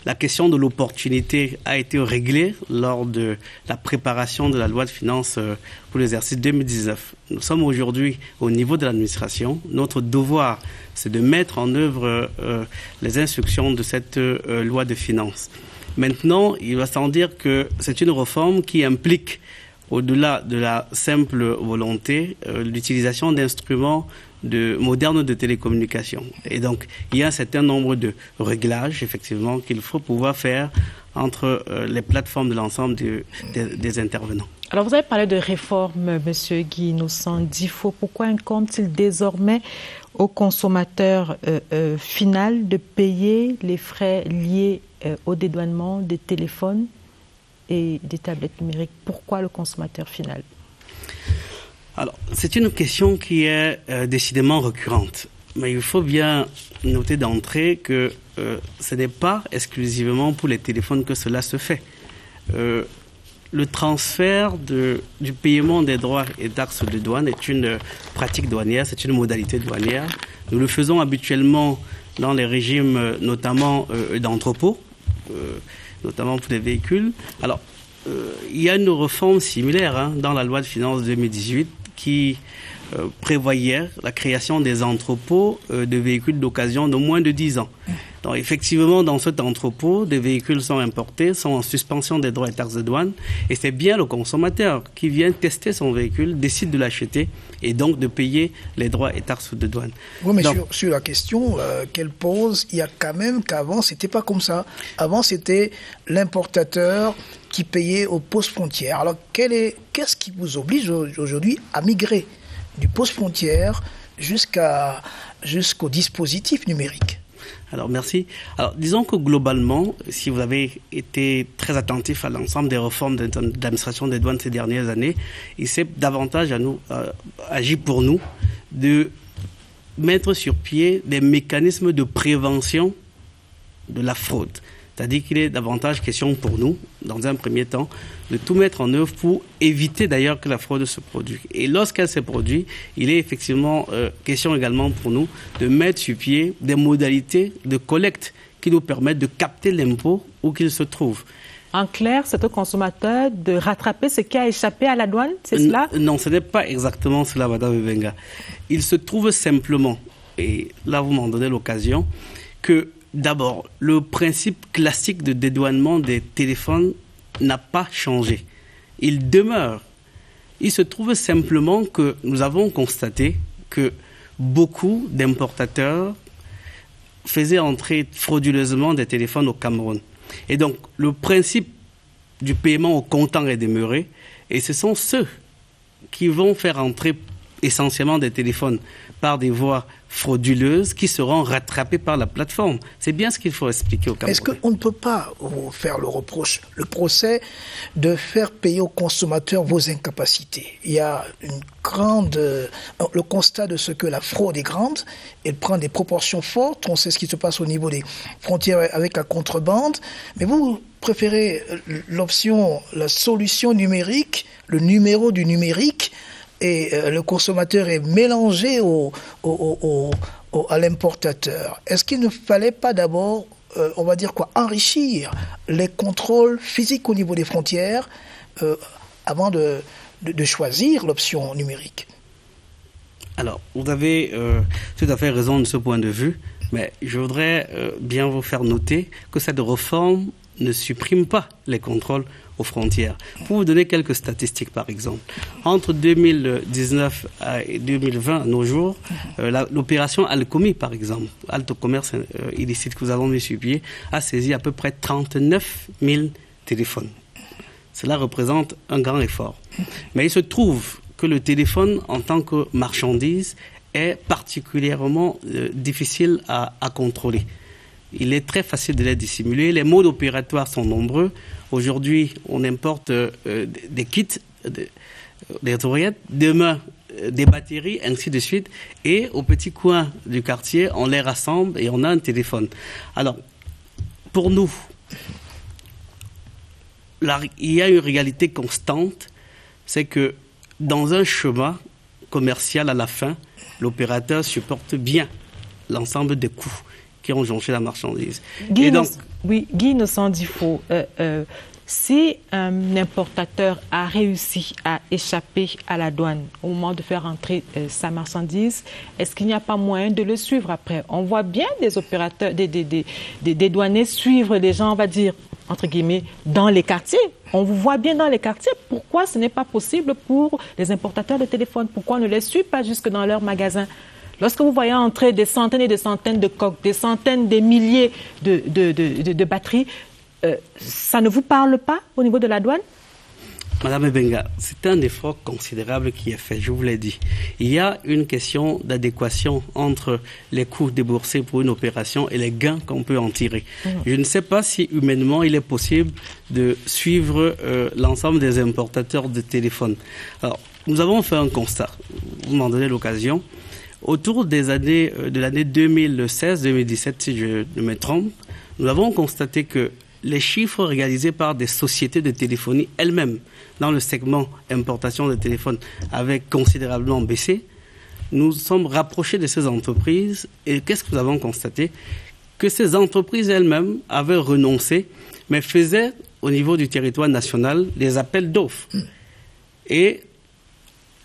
La question de l'opportunité a été réglée lors de la préparation de la loi de finances pour l'exercice 2019. Nous sommes aujourd'hui au niveau de l'administration. Notre devoir, c'est de mettre en œuvre les instructions de cette loi de finances. Maintenant, il va sans dire que c'est une réforme qui implique, au-delà de la simple volonté, l'utilisation d'instruments modernes de télécommunication. Et donc, il y a un certain nombre de réglages, effectivement, qu'il faut pouvoir faire entre les plateformes de l'ensemble des intervenants. Alors, vous avez parlé de réforme, Monsieur Guy Innocent Difo. Pourquoi incombe-t-il désormais au consommateur final de payer les frais liés au dédouanement des téléphones et des tablettes numériques? Pourquoi le consommateur final? Alors, c'est une question qui est décidément récurrente. Mais il faut bien noter d'entrée que ce n'est pas exclusivement pour les téléphones que cela se fait. Le transfert du paiement des droits et taxes de douane est une pratique douanière, c'est une modalité douanière. Nous le faisons habituellement dans les régimes notamment d'entrepôt, notamment pour les véhicules. Alors, il y a une réforme similaire dans la loi de finances 2018 qui prévoyait la création des entrepôts de véhicules d'occasion de moins de 10 ans. Donc effectivement, dans cet entrepôt, des véhicules sont importés, sont en suspension des droits et taxes de douane, et c'est bien le consommateur qui vient tester son véhicule, décide de l'acheter et donc de payer les droits et taxes de douane. Oui, mais sur la question qu'elle pose, il y a quand même qu'avant, c'était pas comme ça. Avant, c'était l'importateur qui payait au poste frontière. Alors, qu'est-ce qui vous oblige aujourd'hui à migrer du poste frontière jusqu'au dispositif numérique? Alors, merci. Alors, disons que globalement, si vous avez été très attentif à l'ensemble des réformes de l'administration des douanes ces dernières années, il s'est davantage agi pour nous de mettre sur pied des mécanismes de prévention de la fraude. C'est-à-dire qu'il est davantage question pour nous, dans un premier temps, de tout mettre en œuvre pour éviter d'ailleurs que la fraude se produise. Et lorsqu'elle se produit, il est effectivement question également pour nous de mettre sur pied des modalités de collecte qui nous permettent de capter l'impôt où qu'il se trouve. En clair, c'est au consommateur de rattraper ce qui a échappé à la douane, c'est cela? Non, ce n'est pas exactement cela, Madame Ebenga. Il se trouve simplement, et là vous m'en donnez l'occasion, que d'abord, le principe classique de dédouanement des téléphones n'a pas changé. Il demeure. Il se trouve simplement que nous avons constaté que beaucoup d'importateurs faisaient entrer frauduleusement des téléphones au Cameroun. Et donc, le principe du paiement au comptant est demeuré. Et ce sont ceux qui vont faire entrer essentiellement des téléphones par des voies frauduleuses qui seront rattrapées par la plateforme. C'est bien ce qu'il faut expliquer au Cameroun. Est-ce qu'on ne peut pas vous faire le reproche, le procès, de faire payer aux consommateurs vos incapacités? Il y a le constat de ce que la fraude est grande, elle prend des proportions fortes, on sait ce qui se passe au niveau des frontières avec la contrebande, mais vous préférez l'option, la solution numérique, le numéro du numérique, et le consommateur est mélangé à l'importateur. Est-ce qu'il ne fallait pas d'abord, enrichir les contrôles physiques au niveau des frontières avant de choisir l'option numérique? Alors, vous avez tout à fait raison de ce point de vue, mais je voudrais bien vous faire noter que cette réforme ne supprime pas les contrôles aux frontières. Pour vous donner quelques statistiques, par exemple, entre 2019 et 2020, à nos jours, l'opération Alcomi, par exemple, Alto Commerce illicite que nous avons mis sur pied, a saisi à peu près 39 000 téléphones. Cela représente un grand effort. Mais il se trouve que le téléphone, en tant que marchandise, est particulièrement difficile à contrôler. Il est très facile de les dissimuler. Les modes opératoires sont nombreux. Aujourd'hui, on importe des kits, des oreillettes, demain des batteries, ainsi de suite. Et au petit coin du quartier, on les rassemble et on a un téléphone. Alors, pour nous, il y a une réalité constante, c'est que dans un chemin commercial à la fin, l'opérateur supporte bien l'ensemble des coûts qui ont jonché la marchandise. Guy Nosandifo, si un importateur a réussi à échapper à la douane au moment de faire entrer sa marchandise, est-ce qu'il n'y a pas moyen de le suivre après? On voit bien des opérateurs, des douaniers suivre les gens, on va dire, entre guillemets, dans les quartiers. On vous voit bien dans les quartiers. Pourquoi ce n'est pas possible pour les importateurs de téléphones? Pourquoi on ne les suit pas jusque dans leurs magasins? Lorsque vous voyez entrer des centaines et des centaines de coques, des centaines, des milliers de batteries, ça ne vous parle pas au niveau de la douane? Madame Ebenga, c'est un effort considérable qui est fait, je vous l'ai dit. Il y a une question d'adéquation entre les coûts déboursés pour une opération et les gains qu'on peut en tirer. Je ne sais pas si humainement il est possible de suivre l'ensemble des importateurs de téléphones. Alors, nous avons fait un constat, vous m'en donnez l'occasion. Autour des années, de l'année 2016-2017, si je ne me trompe, nous avons constaté que les chiffres réalisés par des sociétés de téléphonie elles-mêmes dans le segment importation de téléphones avaient considérablement baissé. Nous sommes rapprochés de ces entreprises et qu'est-ce que nous avons constaté? Que ces entreprises elles-mêmes avaient renoncé, mais faisaient au niveau du territoire national des appels d'offres. Et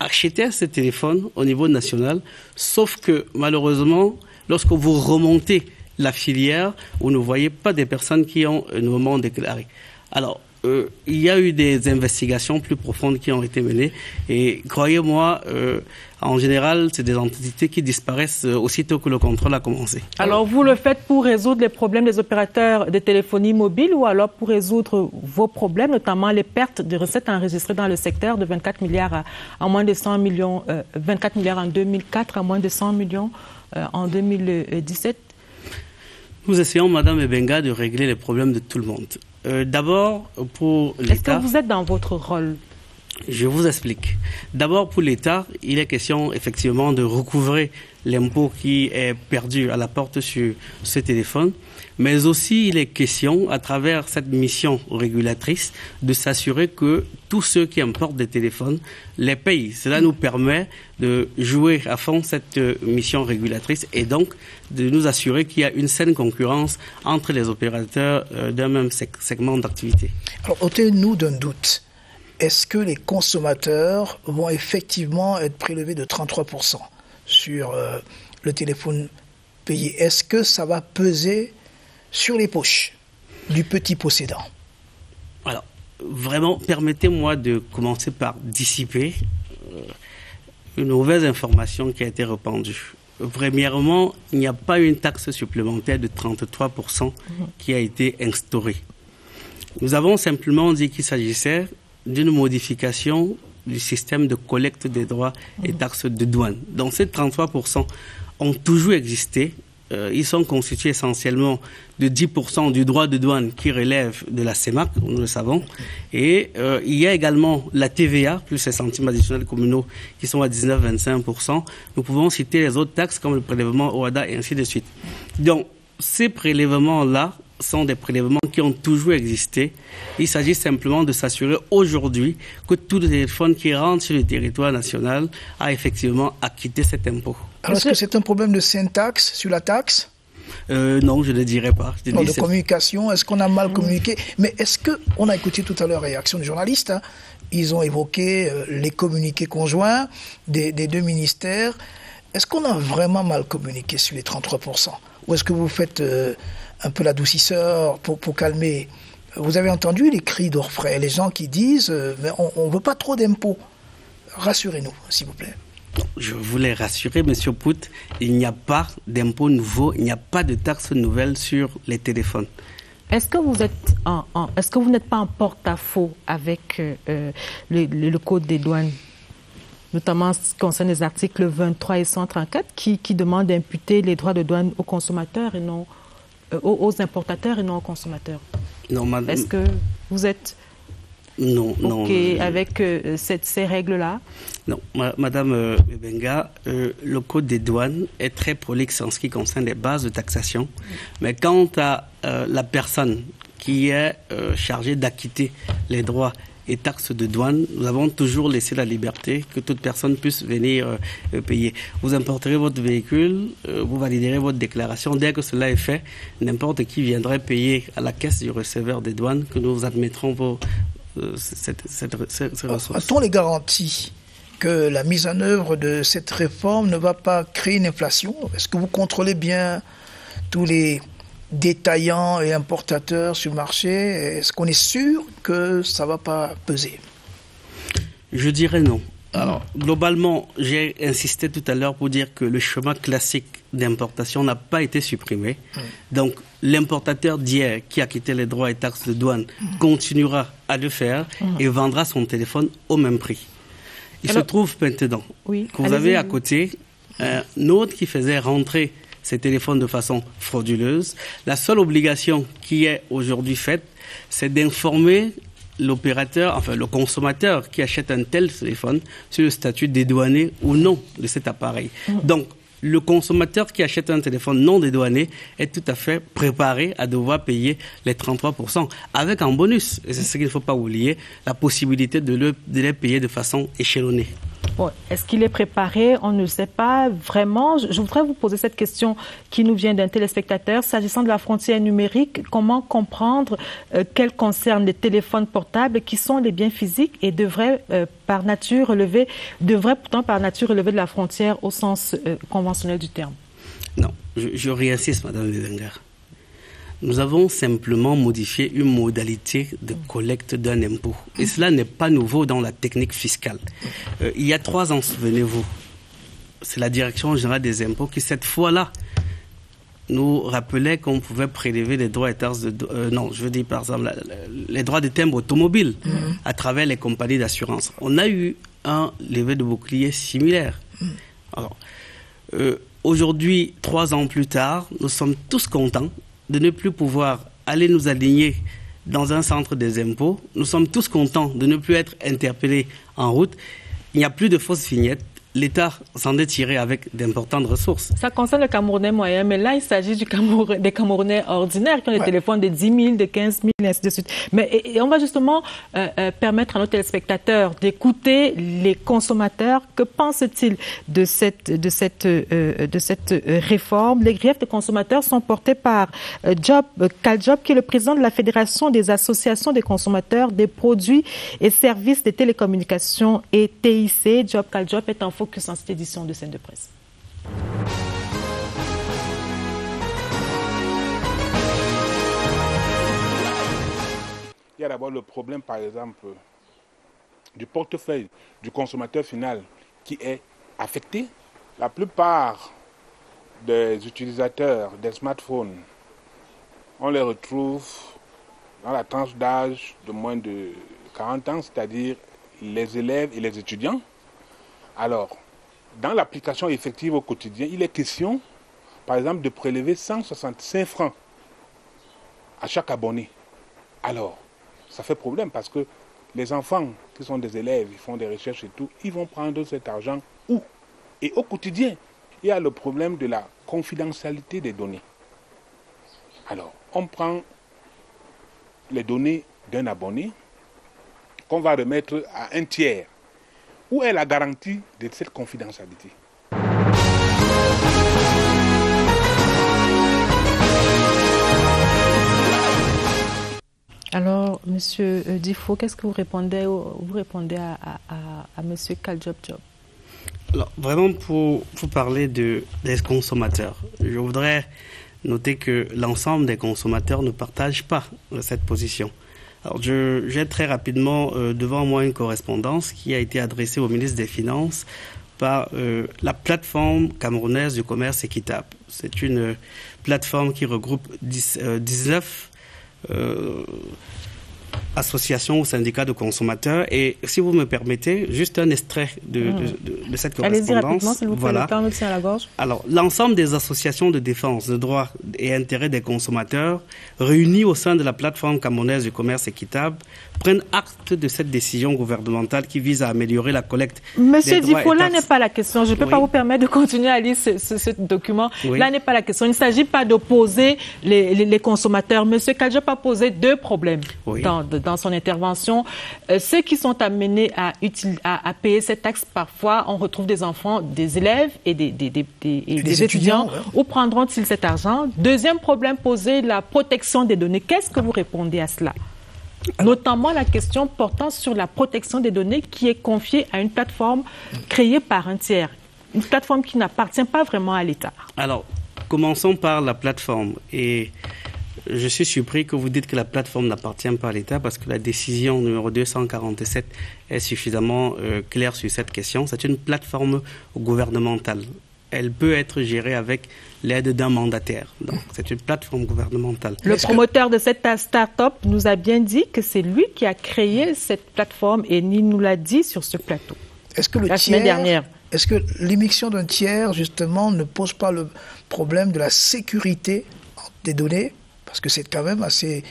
acheter ces téléphones au niveau national, sauf que malheureusement, lorsque vous remontez la filière, vous ne voyez pas des personnes qui ont nouvellement déclaré. Alors, il y a eu des investigations plus profondes qui ont été menées et croyez-moi, en général, c'est des entités qui disparaissent aussitôt que le contrôle a commencé. Alors, vous le faites pour résoudre les problèmes des opérateurs de téléphonie mobile ou alors pour résoudre vos problèmes, notamment les pertes de recettes enregistrées dans le secteur de 24 milliards à moins de 100 millions, 24 milliards en 2004 à moins de 100 millions en 2017? Nous essayons, Madame Ebenga, de régler les problèmes de tout le monde. D'abord, pour l'État... Est-ce que vous êtes dans votre rôle? Je vous explique. D'abord, pour l'État, il est question effectivement de recouvrer l'impôt qui est perdu à la porte sur ce téléphone, mais aussi il est question, à travers cette mission régulatrice, de s'assurer que tous ceux qui importent des téléphones les payent. Cela nous permet de jouer à fond cette mission régulatrice et donc de nous assurer qu'il y a une saine concurrence entre les opérateurs d'un même segment d'activité. Alors, ôtez-nous d'un doute. Est-ce que les consommateurs vont effectivement être prélevés de 33% sur le téléphone payé? Est-ce que ça va peser sur les poches du petit possédant? Alors, vraiment, permettez-moi de commencer par dissiper une mauvaise information qui a été répandue. Premièrement, il n'y a pas une taxe supplémentaire de 33% qui a été instaurée. Nous avons simplement dit qu'il s'agissait d'une modification du système de collecte des droits et taxes de douane. Donc ces 33% ont toujours existé. Ils sont constitués essentiellement de 10% du droit de douane qui relève de la CEMAC, nous le savons. Et il y a également la TVA, plus les centimes additionnels communaux qui sont à 19-25%. Nous pouvons citer les autres taxes comme le prélèvement OADA et ainsi de suite. Donc ces prélèvements-là sont des prélèvements qui ont toujours existé. Il s'agit simplement de s'assurer aujourd'hui que tout téléphone qui rentre sur le territoire national a effectivement acquitté cet impôt. Alors, est-ce que c'est un problème de syntaxe sur la taxe? Non, je ne dirais pas. Non, de communication, est-ce qu'on a mal communiqué? Mais est-ce qu'on a écouté tout à l'heure la réaction des journalistes, hein? Ils ont évoqué les communiqués conjoints des deux ministères. Est-ce qu'on a vraiment mal communiqué sur les 33%? Ou est-ce que vous faites un peu l'adoucisseur pour calmer? Vous avez entendu les cris d'orfraie, les gens qui disent mais on ne veut pas trop d'impôts. Rassurez-nous, s'il vous plaît. Je voulais rassurer M. Pout, il n'y a pas d'impôts nouveaux, il n'y a pas de taxes nouvelles sur les téléphones. Est-ce que vous n'êtes pas en porte-à-faux avec le Code des douanes, notamment en ce qui concerne les articles 23 et 134 qui demandent d'imputer les droits de douane aux consommateurs et non aux importateurs et non aux consommateurs? Non, madame. Est-ce que vous êtes avec ces règles-là? Non, madame Ebenga, le Code des douanes est très prolixe en ce qui concerne les bases de taxation. Mais quant à la personne qui est chargée d'acquitter les droits et taxes de douane, nous avons toujours laissé la liberté que toute personne puisse venir payer. Vous importerez votre véhicule, vous validerez votre déclaration. Dès que cela est fait, n'importe qui viendrait payer à la caisse du receveur des douanes que nous admettrons ces ressources. A-t-on les garanties que la mise en œuvre de cette réforme ne va pas créer une inflation? Est-ce que vous contrôlez bien tous les détaillants et importateurs sur le marché? Est-ce qu'on est sûr que ça ne va pas peser? Je dirais non. Alors, globalement, j'ai insisté tout à l'heure pour dire que le schéma classique d'importation n'a pas été supprimé. Donc, l'importateur d'hier qui a quitté les droits et taxes de douane continuera à le faire et vendra son téléphone au même prix. Il se trouve maintenant que vous avez à côté un autre qui faisait rentrer ces téléphones de façon frauduleuse. La seule obligation qui est aujourd'hui faite, c'est d'informer l'opérateur, enfin le consommateur qui achète un tel téléphone sur le statut dédouané ou non de cet appareil. Donc, le consommateur qui achète un téléphone non dédouané est tout à fait préparé à devoir payer les 33%, avec en bonus, et c'est ce qu'il ne faut pas oublier, la possibilité de les payer de façon échelonnée. Bon, est-ce qu'il est préparé? On ne le sait pas vraiment. Je voudrais vous poser cette question qui nous vient d'un téléspectateur. S'agissant de la frontière numérique, comment comprendre qu'elle concerne les téléphones portables qui sont les biens physiques et devraient pourtant par nature relever de la frontière au sens conventionnel du terme? Non, je réinsiste, Madame Dedenga. Nous avons simplement modifié une modalité de collecte d'un impôt. Et cela n'est pas nouveau dans la technique fiscale. Il y a 3 ans, souvenez-vous, c'est la Direction générale des impôts qui, cette fois-là, nous rappelait qu'on pouvait prélever les droits et taxes par exemple, les droits de timbre automobile à travers les compagnies d'assurance. On a eu un levé de bouclier similaire. Alors, aujourd'hui, 3 ans plus tard, nous sommes tous contents de ne plus pouvoir aller nous aligner dans un centre des impôts. Nous sommes tous contents de ne plus être interpellés en route. Il n'y a plus de fausses vignettes. L'État s'en est tiré avec d'importantes ressources. Ça concerne le Camerounais moyen, mais là, il s'agit des Camerounais ordinaires qui ont des téléphones de 10 000, de 15 000, et ainsi de suite. Mais et on va justement permettre à nos téléspectateurs d'écouter les consommateurs. Que pensent-ils de cette réforme? Les griefs des consommateurs sont portés par Kaljob, qui est le président de la Fédération des associations des consommateurs des produits et services des télécommunications et TIC. Job Kaljob est en focus en cette édition de Scène de Presse. Il y a d'abord le problème, par exemple, du portefeuille du consommateur final qui est affecté. La plupart des utilisateurs des smartphones, on les retrouve dans la tranche d'âge de moins de 40 ans, c'est-à-dire les élèves et les étudiants. Alors, dans l'application effective au quotidien, il est question, par exemple, de prélever 165 francs à chaque abonné. Alors, ça fait problème parce que les enfants qui sont des élèves, ils font des recherches et tout, ils vont prendre cet argent où? Et au quotidien, il y a le problème de la confidentialité des données. Alors, on prend les données d'un abonné qu'on va remettre à un tiers. Où est la garantie de cette confidentialité? Alors, Monsieur Difo, qu'est-ce que vous répondez à Monsieur Kaljob? Alors, vraiment, pour parler des consommateurs, je voudrais noter que l'ensemble des consommateurs ne partagent pas cette position. Alors, j'ai très rapidement devant moi une correspondance qui a été adressée au ministre des Finances par la plateforme camerounaise du commerce équitable. C'est une plateforme qui regroupe 19 associations ou syndicats de consommateurs. Et si vous me permettez, juste un extrait de cette correspondance. Allez-y rapidement, s'il vous plaît, le temps nous tient à la gorge. Alors, l'ensemble des associations de défense de droits et intérêts des consommateurs réunies au sein de la plateforme camerounaise du commerce équitable prennent acte de cette décision gouvernementale qui vise à améliorer la collecte Monsieur des droits Difo, et là taxes. n'est pas la question. Je ne peux pas vous permettre de continuer à lire ce document. Oui. Là n'est pas la question. Il ne s'agit pas d'opposer les consommateurs. Monsieur Kaljob a posé 2 problèmes dans son intervention. Ceux qui sont amenés à payer cette taxe, parfois, on retrouve des enfants, des élèves et des étudiants. Où prendront-ils cet argent? Deuxième problème posé, la protection des données. Qu'est-ce que vous répondez à cela? Notamment la question portant sur la protection des données qui est confiée à une plateforme créée par un tiers. Une plateforme qui n'appartient pas vraiment à l'État. Alors, commençons par la plateforme. Et je suis surpris que vous dites que la plateforme n'appartient pas à l'État parce que la décision numéro 247 est suffisamment claire sur cette question. C'est une plateforme gouvernementale. Elle peut être gérée avec l'aide d'un mandataire. Donc, c'est une plateforme gouvernementale. Le promoteur de cette start-up nous a bien dit que c'est lui qui a créé cette plateforme et il nous l'a dit sur ce plateau. Est-ce que la semaine dernière. Est-ce que l'émission d'un tiers, justement, ne pose pas le problème de la sécurité des données? Parce que c'est quand même assez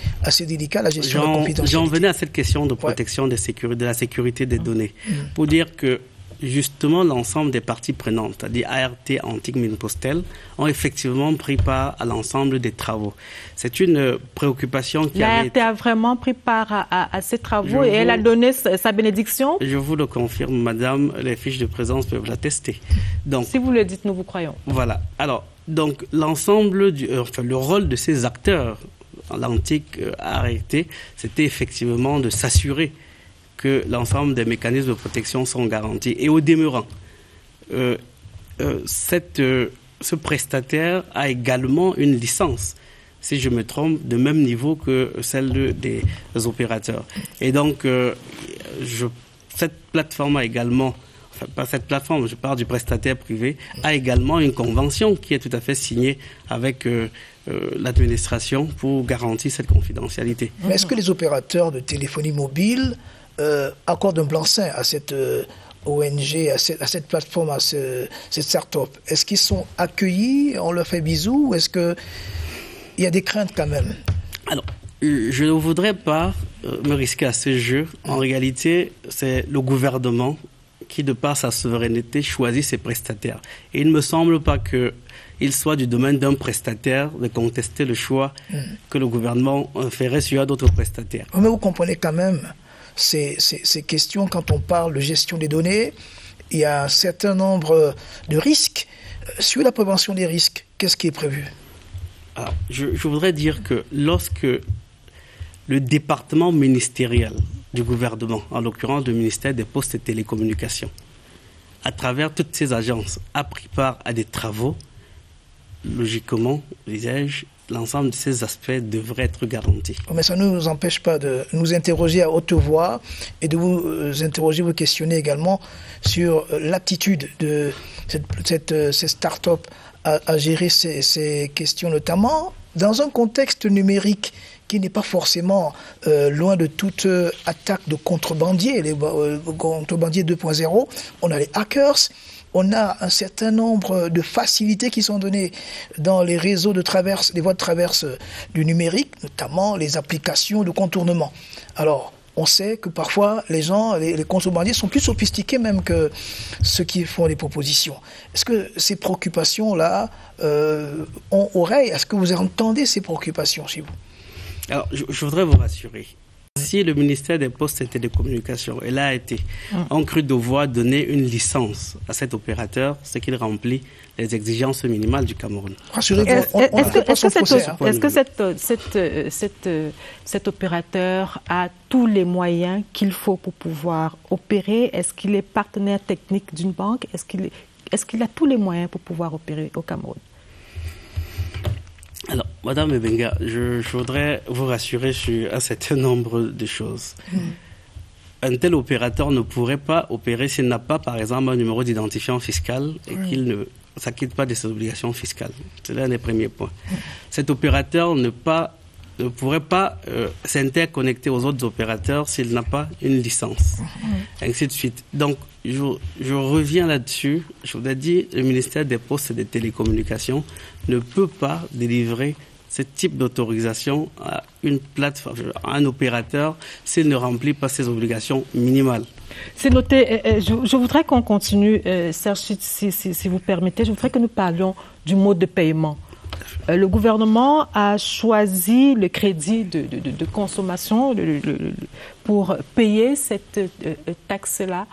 délicat, la gestion de la confidentialité. J'en venais à cette question de protection de la sécurité des données. Pour dire que justement, l'ensemble des parties prenantes, c'est-à-dire ART, Antique, Mine-Postel, ont effectivement pris part à l'ensemble des travaux. C'est une préoccupation qui L'ART a vraiment pris part à ces travaux et elle a donné sa bénédiction. Je vous le confirme, madame, les fiches de présence peuvent l'attester. Donc, si vous le dites, nous vous croyons. Voilà. Alors, donc, l'ensemble, le rôle de ces acteurs, l'Antique, ART, c'était effectivement de s'assurer que l'ensemble des mécanismes de protection sont garantis. Et au demeurant, cette ce prestataire a également une licence, si je me trompe, de même niveau que celle des opérateurs. Et donc, cette plateforme a également, enfin pas cette plateforme, je parle du prestataire privé, a également une convention qui est tout à fait signée avec l'administration pour garantir cette confidentialité. Mais est-ce que les opérateurs de téléphonie mobile accordent un blanc-seing à cette ONG, à cette plateforme, à cette start-up? Est-ce qu'ils sont accueillis, on leur fait bisous, ou est-ce qu'il y a des craintes quand même? Alors, je ne voudrais pas me risquer à ce jeu. En réalité, c'est le gouvernement qui, de par sa souveraineté, choisit ses prestataires. Et il ne me semble pas qu'il soit du domaine d'un prestataire de contester le choix que le gouvernement ferait sur d'autres prestataires. Mais vous comprenez quand même ces questions quand on parle de gestion des données. Il y a un certain nombre de risques. Sur la prévention des risques, qu'est-ce qui est prévu? Alors, je voudrais dire que lorsque le département ministériel du gouvernement, en l'occurrence le ministère des Postes et Télécommunications, à travers toutes ces agences, a pris part à des travaux, logiquement, disais-je, l'ensemble de ces aspects devrait être garanti. Mais ça ne nous empêche pas de nous interroger à haute voix et de vous interroger, vous questionner également sur l'aptitude de ces start-up à gérer ces questions, notamment dans un contexte numérique qui n'est pas forcément loin de toute attaque de contrebandiers, les contrebandiers 2.0. On a les hackers. On a un certain nombre de facilités qui sont données dans les réseaux de traverse, les voies de traverse du numérique, notamment les applications de contournement. Alors, on sait que parfois, les gens, les contrebandiers sont plus sophistiqués même que ceux qui font les propositions. Est-ce que ces préoccupations-là ont oreille? Est-ce que vous entendez ces préoccupations chez vous? Alors, je voudrais vous rassurer. Si le ministère des Postes et Télécommunications, et là a été, ont cru devoir donner une licence à cet opérateur, c'est qu'il remplit les exigences minimales du Cameroun. Rassurez-vous, est-ce que cet opérateur a tous les moyens qu'il faut pour pouvoir opérer? Est-ce qu'il est partenaire technique d'une banque? Est-ce qu'il a tous les moyens pour pouvoir opérer au Cameroun? Alors, Madame Ebenga, je voudrais vous rassurer sur un certain nombre de choses. Un tel opérateur ne pourrait pas opérer s'il n'a pas, par exemple, un numéro d'identifiant fiscal et qu'il ne s'acquitte pas de ses obligations fiscales. C'est l'un des premiers points. Cet opérateur ne pourrait pas s'interconnecter aux autres opérateurs s'il n'a pas une licence, ainsi de suite. Donc, je reviens là-dessus. Je vous ai dit, le ministère des Postes et des Télécommunications ne peut pas délivrer ce type d'autorisation à une plateforme, à un opérateur, s'il ne remplit pas ses obligations minimales. C'est noté. Je voudrais qu'on continue, Serge, si vous permettez. Je voudrais que nous parlions du mode de paiement. Le gouvernement a choisi le crédit de consommation pour payer cette taxe-là.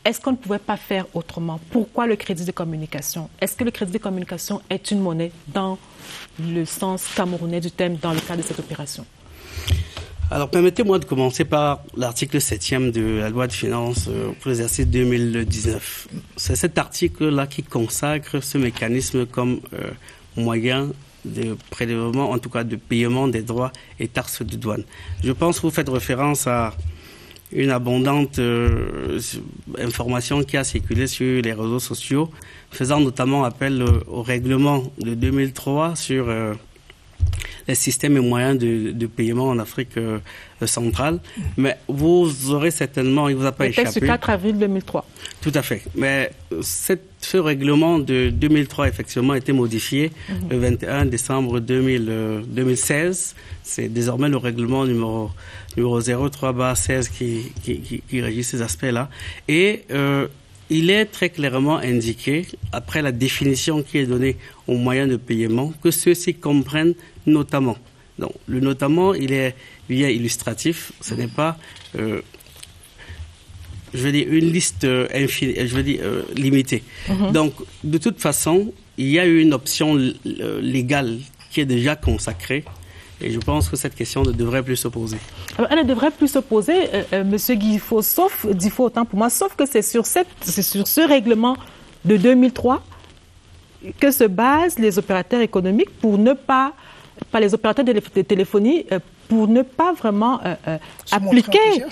Est-ce qu'on ne pouvait pas faire autrement? Pourquoi le crédit de communication? Est-ce que le crédit de communication est une monnaie dans le sens camerounais du terme dans le cadre de cette opération? Alors, permettez-moi de commencer par l'article 7e de la loi de finances pour l'exercice 2019. C'est cet article-là qui consacre ce mécanisme comme moyen de prélèvement, en tout cas de paiement des droits et taxes de douane. Je pense que vous faites référence à une abondante information qui a circulé sur les réseaux sociaux, faisant notamment appel au règlement de 2003 sur les systèmes et moyens de paiement en Afrique centrale. Mais vous aurez certainement, il ne vous a pas échappé. Le texte du 4 avril 2003. Tout à fait. Mais ce règlement de 2003, effectivement, a été modifié le 21 décembre 2016. C'est désormais le règlement numéro 03/16 qui régit ces aspects-là. Et il est très clairement indiqué, après la définition qui est donnée aux moyens de paiement, que ceux-ci comprennent notamment. Donc, le notamment, il est bien illustratif. Ce n'est pas, une liste limitée. Donc, de toute façon, il y a une option légale qui est déjà consacrée. Et je pense que cette question ne devrait plus se poser. Elle ne devrait plus se poser, Monsieur Guilfo, autant pour moi, sauf que c'est sur ce règlement de 2003 que se basent les opérateurs économiques pour ne pas les opérateurs de téléphonie, pour ne pas vraiment appliquer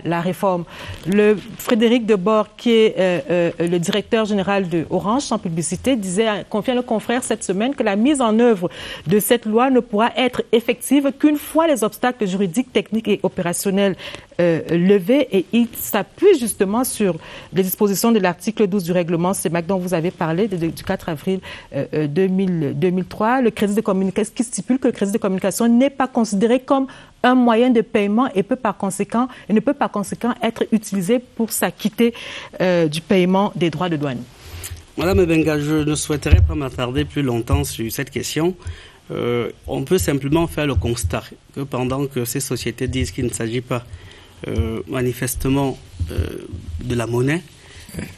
la réforme. Frédéric Debord, qui est le directeur général de Orange, sans publicité, confiait à nos confrères cette semaine que la mise en œuvre de cette loi ne pourra être effective qu'une fois les obstacles juridiques, techniques et opérationnels levés, et il s'appuie justement sur les dispositions de l'article 12 du règlement CEMAC dont vous avez parlé du 4 avril 2003, le crédit de communication qui stipule que le crédit de communication n'est pas considéré comme un moyen de paiement et ne peut par conséquent être utilisé pour s'acquitter du paiement des droits de douane. Madame Ebenga, je ne souhaiterais pas m'attarder plus longtemps sur cette question. On peut simplement faire le constat que pendant que ces sociétés disent qu'il ne s'agit pas manifestement de la monnaie,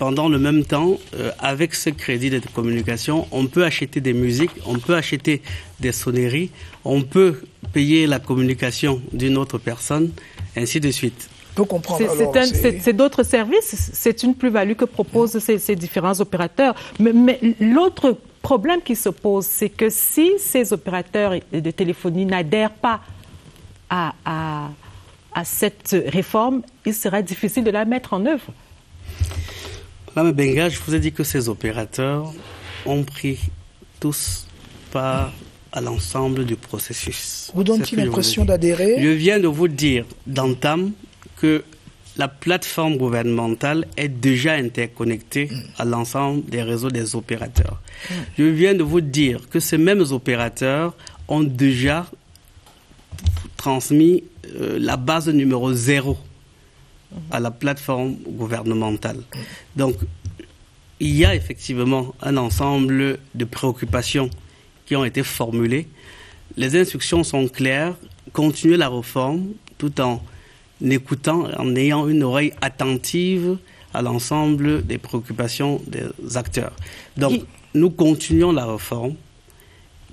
pendant le même temps, avec ce crédit de communication, on peut acheter des musiques, on peut acheter des sonneries, on peut payer la communication d'une autre personne, ainsi de suite. C'est d'autres services, c'est une plus-value que proposent ces différents opérateurs. Mais l'autre problème qui se pose, c'est que si ces opérateurs de téléphonie n'adhèrent pas à cette réforme, il sera difficile de la mettre en œuvre. Madame Benga, je vous ai dit que ces opérateurs ont pris tous part à l'ensemble du processus. Vous donne-t-il l'impression d'adhérer? Je viens de vous dire d'entame que la plateforme gouvernementale est déjà interconnectée à l'ensemble des réseaux des opérateurs. Je viens de vous dire que ces mêmes opérateurs ont déjà transmis la base numéro 0 à la plateforme gouvernementale. Donc, il y a effectivement un ensemble de préoccupations qui ont été formulées. Les instructions sont claires, continuer la réforme tout en écoutant, en ayant une oreille attentive à l'ensemble des préoccupations des acteurs. Donc, nous continuons la réforme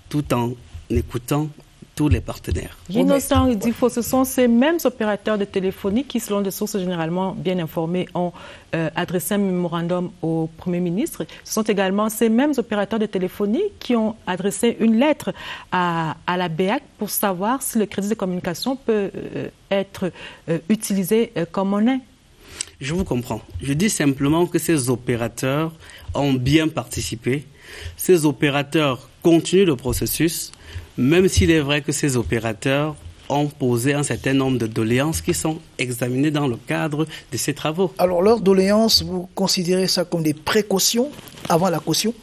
tout en écoutant tous les partenaires. Innocent Idifo, ce sont ces mêmes opérateurs de téléphonie qui, selon des sources généralement bien informées, ont adressé un mémorandum au Premier ministre. Ce sont également ces mêmes opérateurs de téléphonie qui ont adressé une lettre à la BEAC pour savoir si le crédit de communication peut être utilisé comme monnaie. Je vous comprends. Je dis simplement que ces opérateurs ont bien participé. Ces opérateurs continuent le processus, même s'il est vrai que ces opérateurs ont posé un certain nombre de doléances qui sont examinées dans le cadre de ces travaux. Alors, leurs doléances, vous considérez ça comme des précautions avant la caution?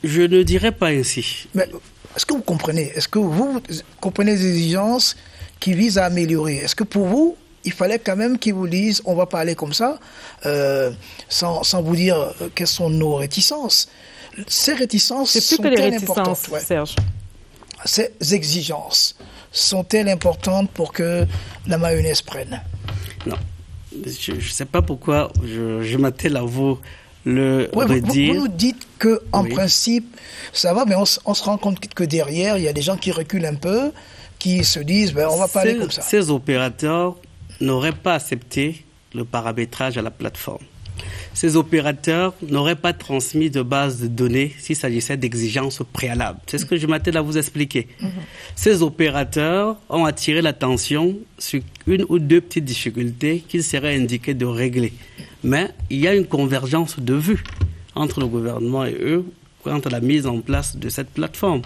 Je ne dirais pas ainsi. Mais est-ce que vous comprenez? Est-ce que vous comprenez les exigences qui visent à améliorer? Est-ce que pour vous, il fallait quand même qu'ils vous disent on va pas aller comme ça, sans vous dire quelles sont nos réticences? Ces réticences sont-elles importantes? Serge. Ces exigences sont-elles importantes pour que la mayonnaise prenne? Non. Je ne sais pas pourquoi je m'attelle à vous le redire. Vous nous dites qu'en principe, ça va, mais on se rend compte que derrière, il y a des gens qui reculent un peu, qui se disent on ne va pas aller comme ça. Ces opérateurs n'auraient pas accepté le paramétrage à la plateforme. Ces opérateurs n'auraient pas transmis de base de données s'il s'agissait d'exigences préalables. C'est ce que je m'attelle à vous expliquer. Ces opérateurs ont attiré l'attention sur une ou deux petites difficultés qu'il serait indiqué de régler. Mais il y a une convergence de vues entre le gouvernement et eux quant à la mise en place de cette plateforme.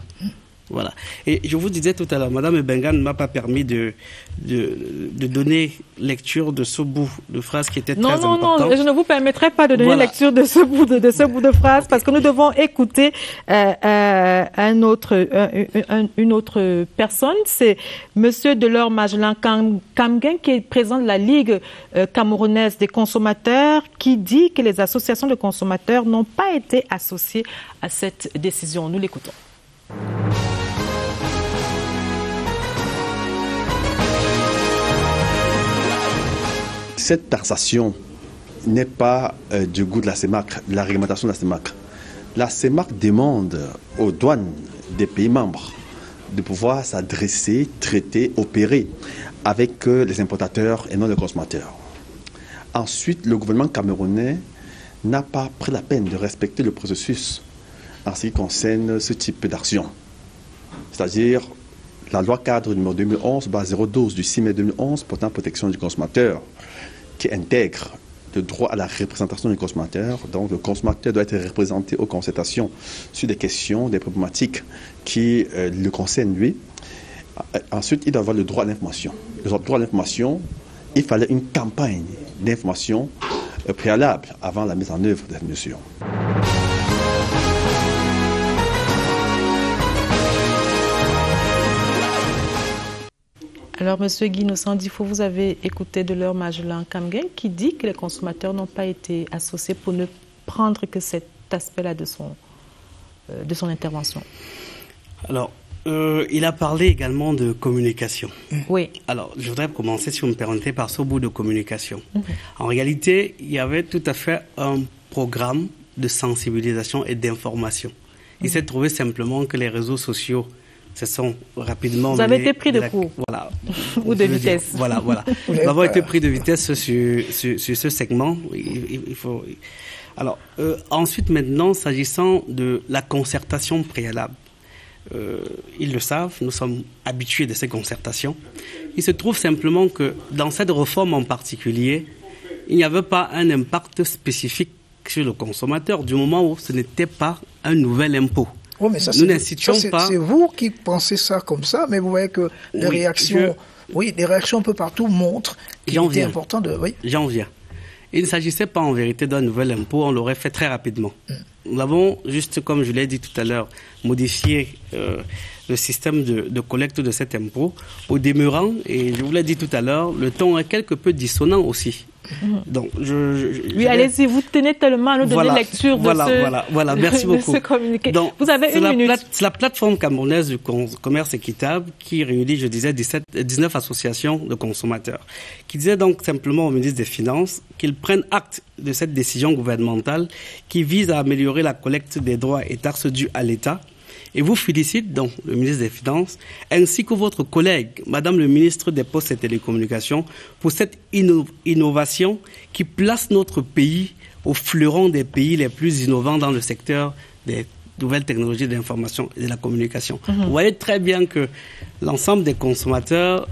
Voilà. Et je vous disais tout à l'heure, Madame Ebenga ne m'a pas permis de donner lecture de ce bout de phrase qui était très important. Non, je ne vous permettrai pas de donner lecture de ce bout de phrase parce que nous devons écouter une autre personne. C'est Monsieur Delors Magellan Kamgen, qui est président de la Ligue camerounaise des consommateurs, qui dit que les associations de consommateurs n'ont pas été associées à cette décision. Nous l'écoutons. Cette taxation n'est pas du goût de la CEMAC, de la réglementation de la CEMAC. La CEMAC demande aux douanes des pays membres de pouvoir s'adresser, traiter, opérer avec les importateurs et non les consommateurs. Ensuite, le gouvernement camerounais n'a pas pris la peine de respecter le processus en ce qui concerne ce type d'action. C'est-à-dire la loi cadre numéro 2011/012 du 6 mai 2011 portant protection du consommateur qui intègre le droit à la représentation du consommateur. Donc le consommateur doit être représenté aux concertations sur des questions, des problématiques qui le concernent lui. Ensuite, il doit avoir le droit à l'information. Le droit à l'information, il fallait une campagne d'information préalable avant la mise en œuvre de cette mesure. Alors, M. Guy Sandifo, vous avez écouté de l'heure Magellan Kamgen qui dit que les consommateurs n'ont pas été associés pour ne prendre que cet aspect-là de son intervention. Alors, il a parlé également de communication. Oui. Alors, je voudrais commencer, si vous me permettez, par ce bout de communication. En réalité, il y avait tout à fait un programme de sensibilisation et d'information. Il s'est trouvé simplement que les réseaux sociaux se sont rapidement... Vous avez été pris de court. Voilà. Ou de vitesse. Voilà. Nous avons été pris de vitesse sur ce segment. Il faut... Alors, ensuite, maintenant, s'agissant de la concertation préalable, ils le savent, nous sommes habitués de ces concertations. Il se trouve simplement que dans cette réforme en particulier, il n'y avait pas un impact spécifique sur le consommateur du moment où ce n'était pas un nouvel impôt. Oh, mais ça, nous n'incitions pas. C'est vous qui pensez ça comme ça, mais vous voyez que les réactions, les réactions un peu partout montrent qu'il était important de. Oui. J'en viens. Il ne s'agissait pas en vérité d'un nouvel impôt, on l'aurait fait très rapidement. Nous avons, juste comme je l'ai dit tout à l'heure, modifié le système de collecte de cet impôt. Au demeurant, et je vous l'ai dit tout à l'heure, le ton est quelque peu dissonant aussi. Donc, oui, allez-y, vous tenez tellement à nous donner lecture de Voilà, merci beaucoup. Ce communiqué. Donc, vous avez une minute. C'est la plateforme camerounaise du commerce équitable qui réunit, je disais, 19 associations de consommateurs, qui disait donc simplement au ministre des Finances qu'il prenne acte de cette décision gouvernementale qui vise à améliorer la collecte des droits et taxes dus à l'État. Et vous félicite donc le ministre des Finances, ainsi que votre collègue, Madame le ministre des Postes et Télécommunications, pour cette innovation qui place notre pays au fleuron des pays les plus innovants dans le secteur des nouvelles technologies de l'information et de la communication. Vous voyez très bien que l'ensemble des consommateurs,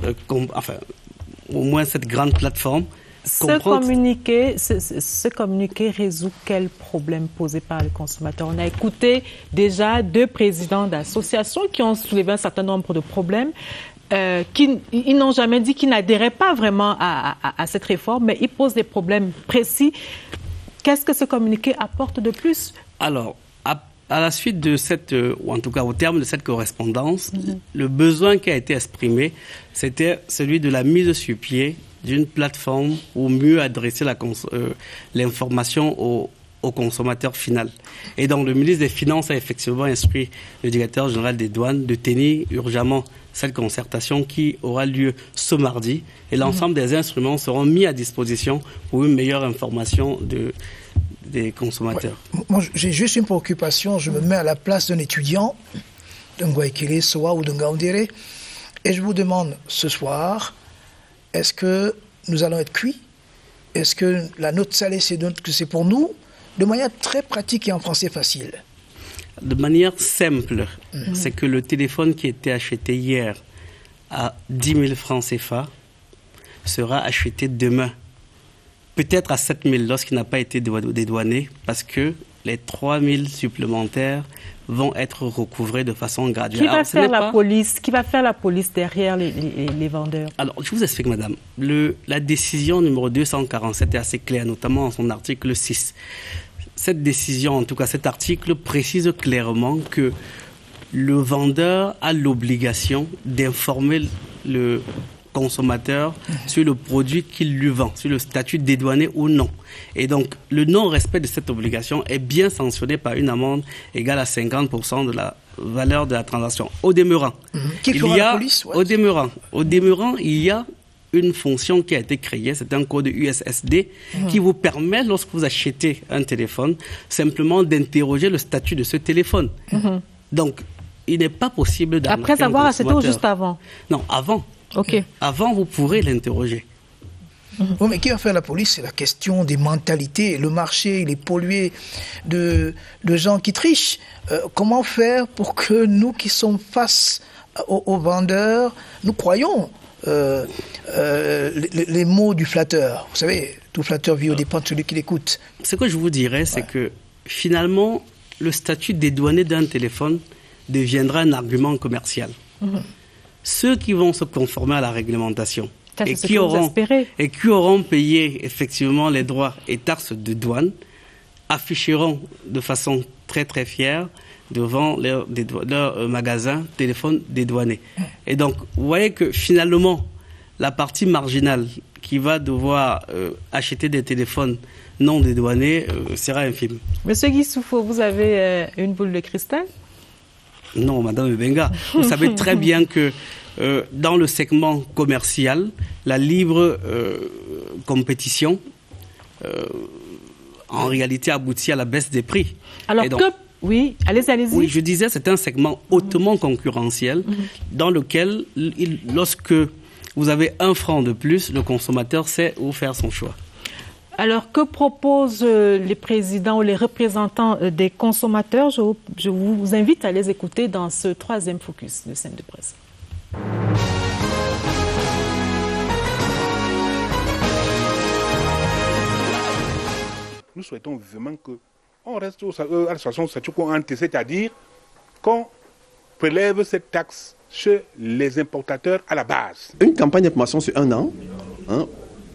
au moins cette grande plateforme, Ce communiqué résout quel problème posé par les consommateurs? On a écouté déjà 2 présidents d'associations qui ont soulevé un certain nombre de problèmes. Ils n'ont jamais dit qu'ils n'adhéraient pas vraiment à cette réforme, mais ils posent des problèmes précis. Qu'est-ce que ce communiqué apporte de plus? Alors, à la suite de cette, ou en tout cas au terme de cette correspondance, le besoin qui a été exprimé, c'était celui de la mise sur pied d'une plateforme pour mieux adresser l'information au consommateur final. Et donc le ministre des Finances a effectivement instruit le directeur général des douanes de tenir urgemment cette concertation qui aura lieu ce mardi. Et l'ensemble des instruments seront mis à disposition pour une meilleure information des consommateurs. Ouais. Moi, j'ai juste une préoccupation. Je me mets à la place d'un étudiant, d'un Guaykele, Soa ou d'un Gaoundéré, et je vous demande ce soir, est-ce que nous allons être cuits? Est-ce que la note salée, c'est pour nous? De manière très pratique et en français facile. De manière simple, c'est que le téléphone qui était acheté hier à 10 000 francs CFA sera acheté demain, peut-être à 7 000 lorsqu'il n'a pas été dédouané, parce que les 3 000 supplémentaires vont être recouvrés de façon graduelle. Qui va faire la police derrière les vendeurs? Alors, je vous explique, madame. La décision numéro 247 est assez claire, notamment en son article 6. Cette décision, en tout cas cet article, précise clairement que le vendeur a l'obligation d'informer le consommateur sur le produit qu'il lui vend, sur le statut dédouané ou non. Et donc, le non-respect de cette obligation est bien sanctionné par une amende égale à 50% de la valeur de la transaction. Au demeurant, au demeurant, il y a une fonction qui a été créée, c'est un code USSD qui vous permet, lorsque vous achetez un téléphone, simplement d'interroger le statut de ce téléphone. Donc, il n'est pas possible d'arnaquer Après avoir acheté ou juste avant? Non, avant. Okay. Avant, vous pourrez l'interroger. Oui, mais qui va faire la police? C'est la question des mentalités. Le marché, il est pollué de gens qui trichent. Comment faire pour que nous qui sommes face aux vendeurs, nous croyons les mots du flatteur? Vous savez, tout flatteur vit aux dépens de celui qui l'écoute. Ce que je vous dirais, c'est que finalement, le statut dédouané d'un téléphone deviendra un argument commercial. Ceux qui vont se conformer à la réglementation et qui auront payé effectivement les droits et taxes de douane afficheront de façon très très fière devant leur magasin téléphone dédouané. Et donc, vous voyez que finalement, la partie marginale qui va devoir acheter des téléphones non dédouanés sera infime. Monsieur Guissoufo, vous avez une boule de cristal? Non, Madame Benga, vous savez très bien que dans le segment commercial, la libre compétition en réalité aboutit à la baisse des prix. Alors donc, oui, allez-y. Oui, je disais, c'est un segment hautement concurrentiel dans lequel, lorsque vous avez 1 franc de plus, le consommateur sait où faire son choix. Alors, que proposent les présidents ou les représentants des consommateurs? Je vous invite à les écouter dans ce 3e focus de Scène de Presse. Nous souhaitons vivement qu'on reste à la situation statut quo ante, c'est-à-dire qu'on prélève cette taxe chez les importateurs à la base. Une campagne d'information sur 1 an,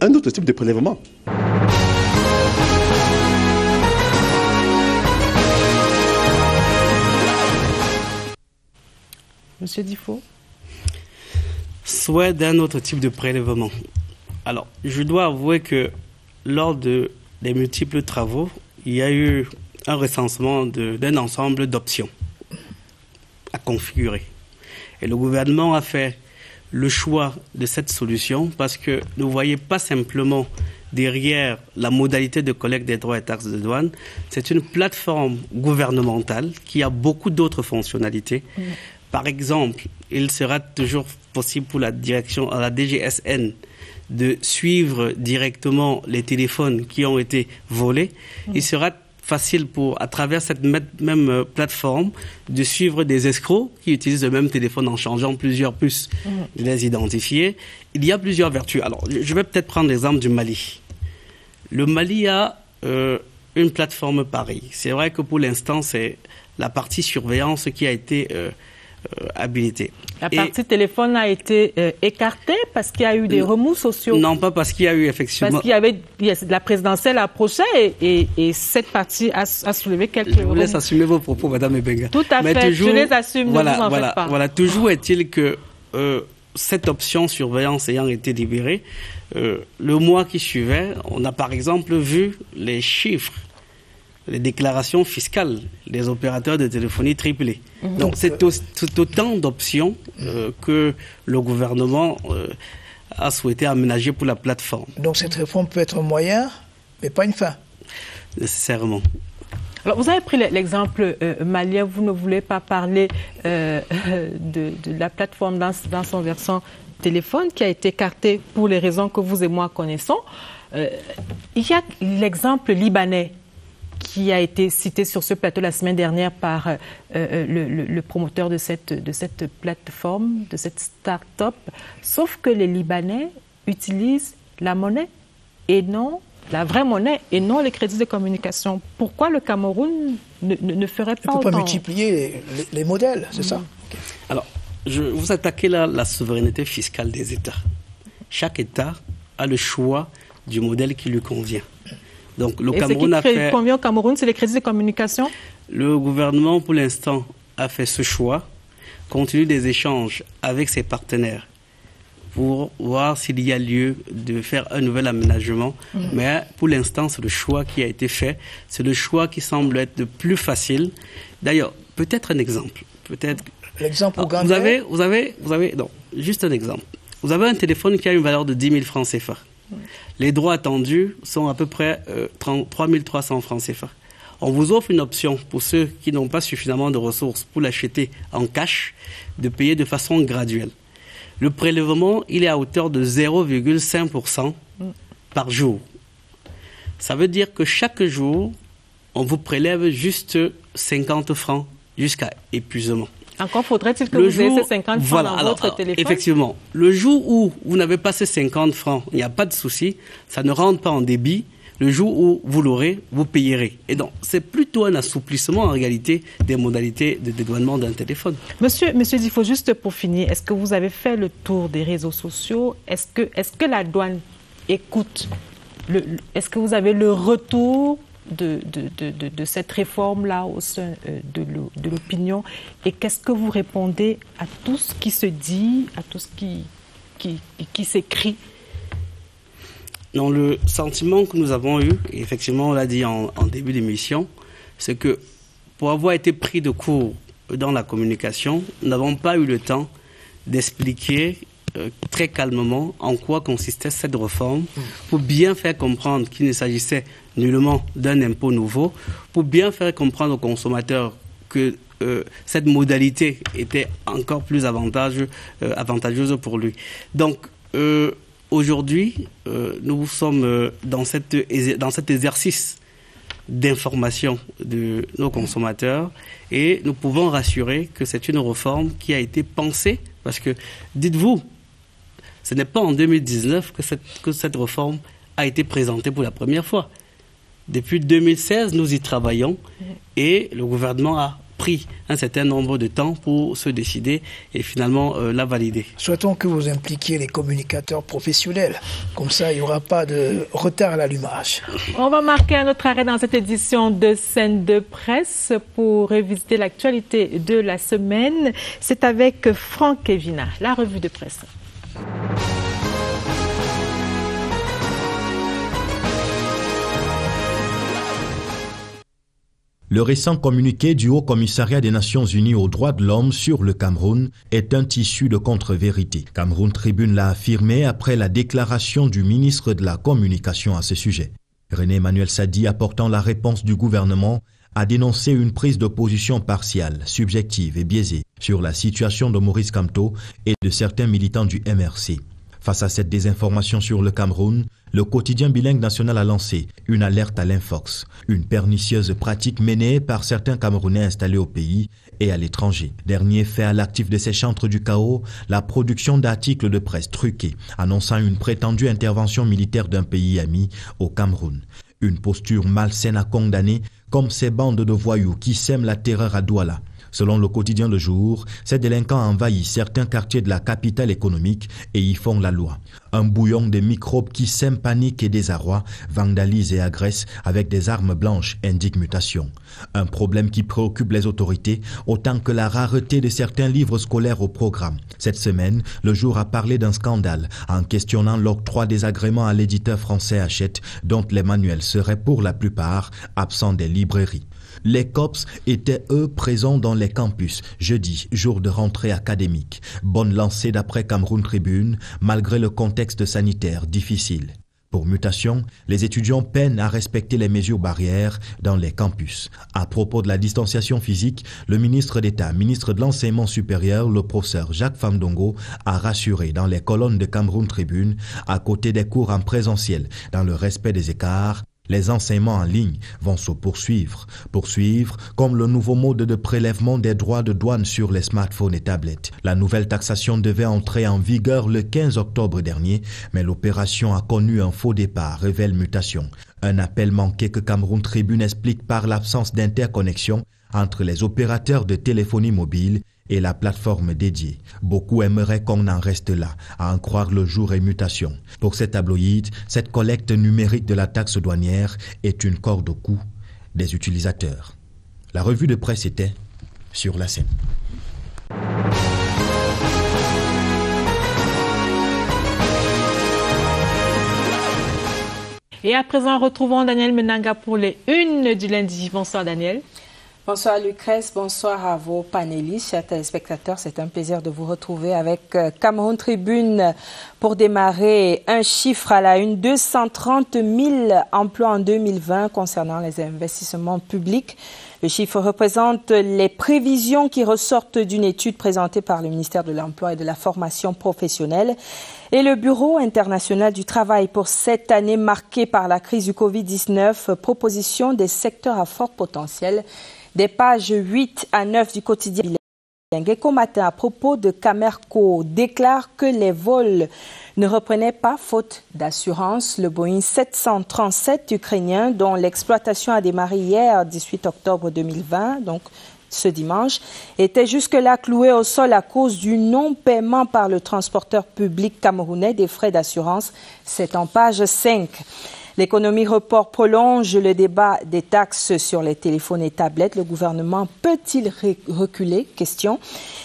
un autre type de prélèvement. Monsieur Difo? Souhait d'un autre type de prélèvement. Alors, je dois avouer que lors des multiples travaux, il y a eu un recensement d'un ensemble d'options à configurer. Et le gouvernement a fait le choix de cette solution parce que ne voyez pas simplement derrière la modalité de collecte des droits et taxes de douane, c'est une plateforme gouvernementale qui a beaucoup d'autres fonctionnalités. Par exemple, il sera toujours possible pour la direction, à la DGSN, de suivre directement les téléphones qui ont été volés. Il sera facile à travers cette même plateforme, de suivre des escrocs qui utilisent le même téléphone en changeant plusieurs puces, de les identifier. Il y a plusieurs vertus. Alors, je vais peut-être prendre l'exemple du Mali. Le Mali a une plateforme pareille. C'est vrai que pour l'instant, c'est la partie surveillance qui a été habilitée. La partie téléphone a été écartée parce qu'il y a eu des remous sociaux. Non, pas parce qu'il y a eu effectivement... Parce qu'il y avait la présidentielle approchait et cette partie a soulevé quelques remous. Je vous laisse assumer vos propos, Madame Ebenga. Tout à fait, toujours, je les assume, ne vous en faites pas. Voilà, toujours est-il que cette option surveillance ayant été libérée, le mois qui suivait, on a par exemple vu les chiffres, les déclarations fiscales des opérateurs de téléphonie triplées. Donc c'est autant d'options que le gouvernement a souhaité aménager pour la plateforme. Donc cette réforme peut être un moyen, mais pas une fin. Nécessairement. Alors, vous avez pris l'exemple malien, vous ne voulez pas parler de la plateforme dans son versant téléphone qui a été écartée pour les raisons que vous et moi connaissons. Il y a l'exemple libanais qui a été cité sur ce plateau la semaine dernière par le promoteur de cette plateforme, de cette start-up. Sauf que les Libanais utilisent la monnaie et non la vraie monnaie et non les crédits de communication. Pourquoi le Cameroun ne ferait pas autant? Il ne faut pas multiplier les modèles, c'est ça? Alors, vous attaquez là la souveraineté fiscale des États. Chaque État a le choix du modèle qui lui convient. Donc, le Cameroun a fait... Ce qui convient au Cameroun, c'est les crédits de communication? Le gouvernement, pour l'instant, a fait ce choix, compte tenu des échanges avec ses partenaires, pour voir s'il y a lieu de faire un nouvel aménagement. Mais pour l'instant, c'est le choix qui a été fait. C'est le choix qui semble être le plus facile. D'ailleurs, peut-être un exemple. L'exemple ougandais. Vous avez, non, juste un exemple. Vous avez un téléphone qui a une valeur de 10 000 francs CFA. Les droits attendus sont à peu près 3 300 francs CFA. On vous offre une option pour ceux qui n'ont pas suffisamment de ressources pour l'acheter en cash, de payer de façon graduelle. Le prélèvement, il est à hauteur de 0,5% par jour. Ça veut dire que chaque jour, on vous prélève juste 50 francs jusqu'à épuisement. Encore faudrait-il que vous ayez ces 50 francs dans votre téléphone? Effectivement, le jour où vous n'avez pas ces 50 francs, il n'y a pas de souci, ça ne rentre pas en débit. Le jour où vous l'aurez, vous payerez. Et donc, c'est plutôt un assouplissement en réalité des modalités de dédouanement d'un téléphone. Monsieur Difo, juste pour finir, est-ce que vous avez fait le tour des réseaux sociaux? Est-ce que la douane écoute? Est-ce que vous avez le retour de cette réforme-là au sein de l'opinion? Et qu'est-ce que vous répondez à tout ce qui se dit, à tout ce qui s'écrit? Non, le sentiment que nous avons eu, et effectivement on l'a dit en début d'émission, c'est que pour avoir été pris de court dans la communication, nous n'avons pas eu le temps d'expliquer très calmement en quoi consistait cette réforme, pour bien faire comprendre qu'il ne s'agissait nullement d'un impôt nouveau, pour bien faire comprendre aux consommateurs que cette modalité était encore plus avantageuse pour lui. Donc, aujourd'hui, nous sommes dans cet exercice d'information de nos consommateurs et nous pouvons rassurer que c'est une réforme qui a été pensée parce que, dites-vous, ce n'est pas en 2019 que cette réforme a été présentée pour la première fois. Depuis 2016, nous y travaillons et le gouvernement a pris un certain nombre de temps pour se décider et finalement la valider. Souhaitons que vous impliquiez les communicateurs professionnels. Comme ça, il n'y aura pas de retard à l'allumage. On va marquer un autre arrêt dans cette édition de Scène de Presse pour revisiter l'actualité de la semaine. C'est avec Franck Evina, la revue de presse. Le récent communiqué du Haut Commissariat des Nations Unies aux droits de l'homme sur le Cameroun est un tissu de contre-vérité. Cameroun Tribune l'a affirmé après la déclaration du ministre de la Communication à ce sujet. René Emmanuel Sadi, apportant la réponse du gouvernement, a dénoncé une prise de position partiale, subjective et biaisée sur la situation de Maurice Kamto et de certains militants du MRC. Face à cette désinformation sur le Cameroun, le quotidien bilingue national a lancé une alerte à l'infox, une pernicieuse pratique menée par certains Camerounais installés au pays et à l'étranger. Dernier fait à l'actif de ces chantres du chaos, la production d'articles de presse truqués, annonçant une prétendue intervention militaire d'un pays ami au Cameroun. Une posture malsaine à condamner, comme ces bandes de voyous qui sèment la terreur à Douala. Selon le quotidien Le Jour, ces délinquants envahissent certains quartiers de la capitale économique et y font la loi. Un bouillon de microbes qui sèment panique et désarroi, vandalisent et agressent avec des armes blanches, indique Mutation. Un problème qui préoccupe les autorités autant que la rareté de certains livres scolaires au programme. Cette semaine, Le Jour a parlé d'un scandale en questionnant l'octroi des agréments à l'éditeur français Hachette, dont les manuels seraient pour la plupart absents des librairies. Les COPS étaient, eux, présents dans les campus, jeudi, jour de rentrée académique. Bonne lancée d'après Cameroun Tribune, malgré le contexte sanitaire difficile. Pour Mutation, les étudiants peinent à respecter les mesures barrières dans les campus. À propos de la distanciation physique, le ministre d'État, ministre de l'Enseignement supérieur, le professeur Jacques Famdongo, a rassuré dans les colonnes de Cameroun Tribune, à côté des cours en présentiel, dans le respect des écarts, les enseignements en ligne vont se poursuivre. Poursuivre comme le nouveau mode de prélèvement des droits de douane sur les smartphones et tablettes. La nouvelle taxation devait entrer en vigueur le 15 octobre dernier, mais l'opération a connu un faux départ, révèle Mutation. Un appel manqué que Cameroun Tribune explique par l'absence d'interconnexion entre les opérateurs de téléphonie mobile et la plateforme dédiée. Beaucoup aimeraient qu'on en reste là, à en croire Le Jour et Mutation. Pour ces tabloïds, cette collecte numérique de la taxe douanière est une corde au cou des utilisateurs. La revue de presse était sur la scène. Et à présent, retrouvons Daniel Menanga pour les unes du lundi. Bonsoir Daniel. Bonsoir Lucrèce, bonsoir à vos panélistes, chers téléspectateurs. C'est un plaisir de vous retrouver avec Cameroun Tribune pour démarrer. Un chiffre à la une, 230 000 emplois en 2020 concernant les investissements publics. Le chiffre représente les prévisions qui ressortent d'une étude présentée par le ministère de l'Emploi et de la Formation professionnelle et le Bureau international du travail pour cette année marquée par la crise du Covid-19, proposition des secteurs à fort potentiel. Des pages 8 à 9 du quotidien Eco Matin à propos de Camerco déclare que les vols ne reprenaient pas faute d'assurance. Le Boeing 737 ukrainien, dont l'exploitation a démarré hier, 18 octobre 2020, donc ce dimanche, était jusque-là cloué au sol à cause du non-paiement par le transporteur public camerounais des frais d'assurance. C'est en page 5. L'économie report prolonge le débat des taxes sur les téléphones et tablettes. Le gouvernement peut-il reculer? Question.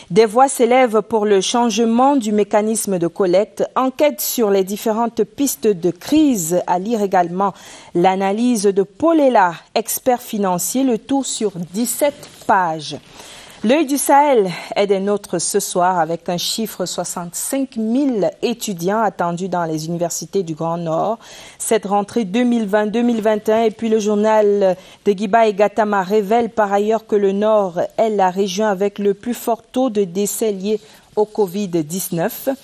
Des voix s'élèvent pour le changement du mécanisme de collecte. Enquête sur les différentes pistes de crise. À lire également l'analyse de Paul Ella, expert financier, le tout sur 17 pages. L'œil du Sahel est des nôtres ce soir avec un chiffre 65 000 étudiants attendus dans les universités du Grand Nord. Cette rentrée 2020-2021 et puis le journal de Guiba et Gatama révèle par ailleurs que le Nord est la région avec le plus fort taux de décès liés au Covid-19.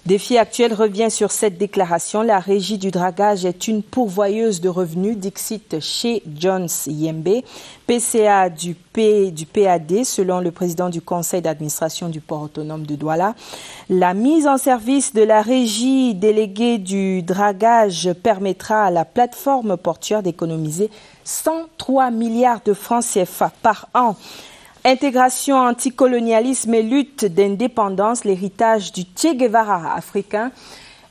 Défi actuel revient sur cette déclaration. La régie du dragage est une pourvoyeuse de revenus, dixit chez Jones Yembe, PCA du PAD, selon le président du conseil d'administration du port autonome de Douala. La mise en service de la régie déléguée du dragage permettra à la plateforme portuaire d'économiser 103 milliards de francs CFA par an. Intégration, anticolonialisme et lutte d'indépendance, l'héritage du Che Guevara africain.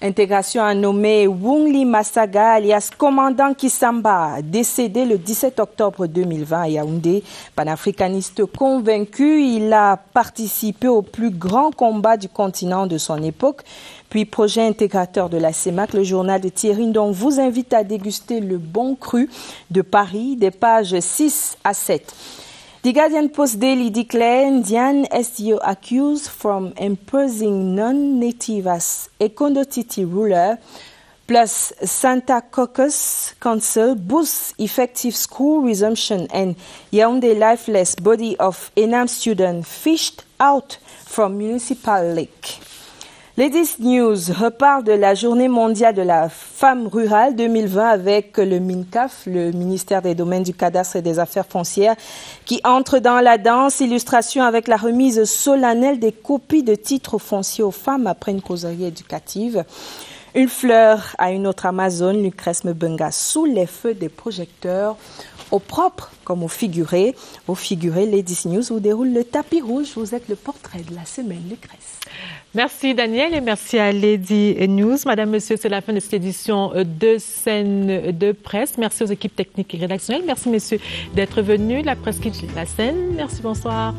Intégration a nommé Wungli Masaga, alias commandant Kisamba, décédé le 17 octobre 2020 à Yaoundé. Panafricaniste convaincu, il a participé au plus grand combat du continent de son époque. Puis projet intégrateur de la CEMAC, le journal de Thierry, dont vous invite à déguster le bon cru de Paris, des pages 6 à 7. The Guardian Post Daily declared Indian SDO accused from imposing non-native as Ekondotiti ruler, plus Santa Caucus Council boosts effective school resumption and Yaoundé lifeless body of ENAM student fished out from municipal lake. Ladies News reparle de la Journée mondiale de la femme rurale 2020 avec le MINCAF, le ministère des Domaines du Cadastre et des Affaires foncières, qui entre dans la danse. Illustration avec la remise solennelle des copies de titres fonciers aux femmes après une causerie éducative. Une fleur à une autre Amazone, Lucrèce Mbenga, sous les feux des projecteurs. Au propre comme au figuré. Au figuré, Ladies News vous déroule le tapis rouge. Vous êtes le portrait de la semaine, Lucrèce. Merci Daniel et merci à Lady News. Madame, Monsieur, c'est la fin de cette édition de Scène de Presse. Merci aux équipes techniques et rédactionnelles. Merci messieurs d'être venus. La presse quitte la scène. Merci, bonsoir.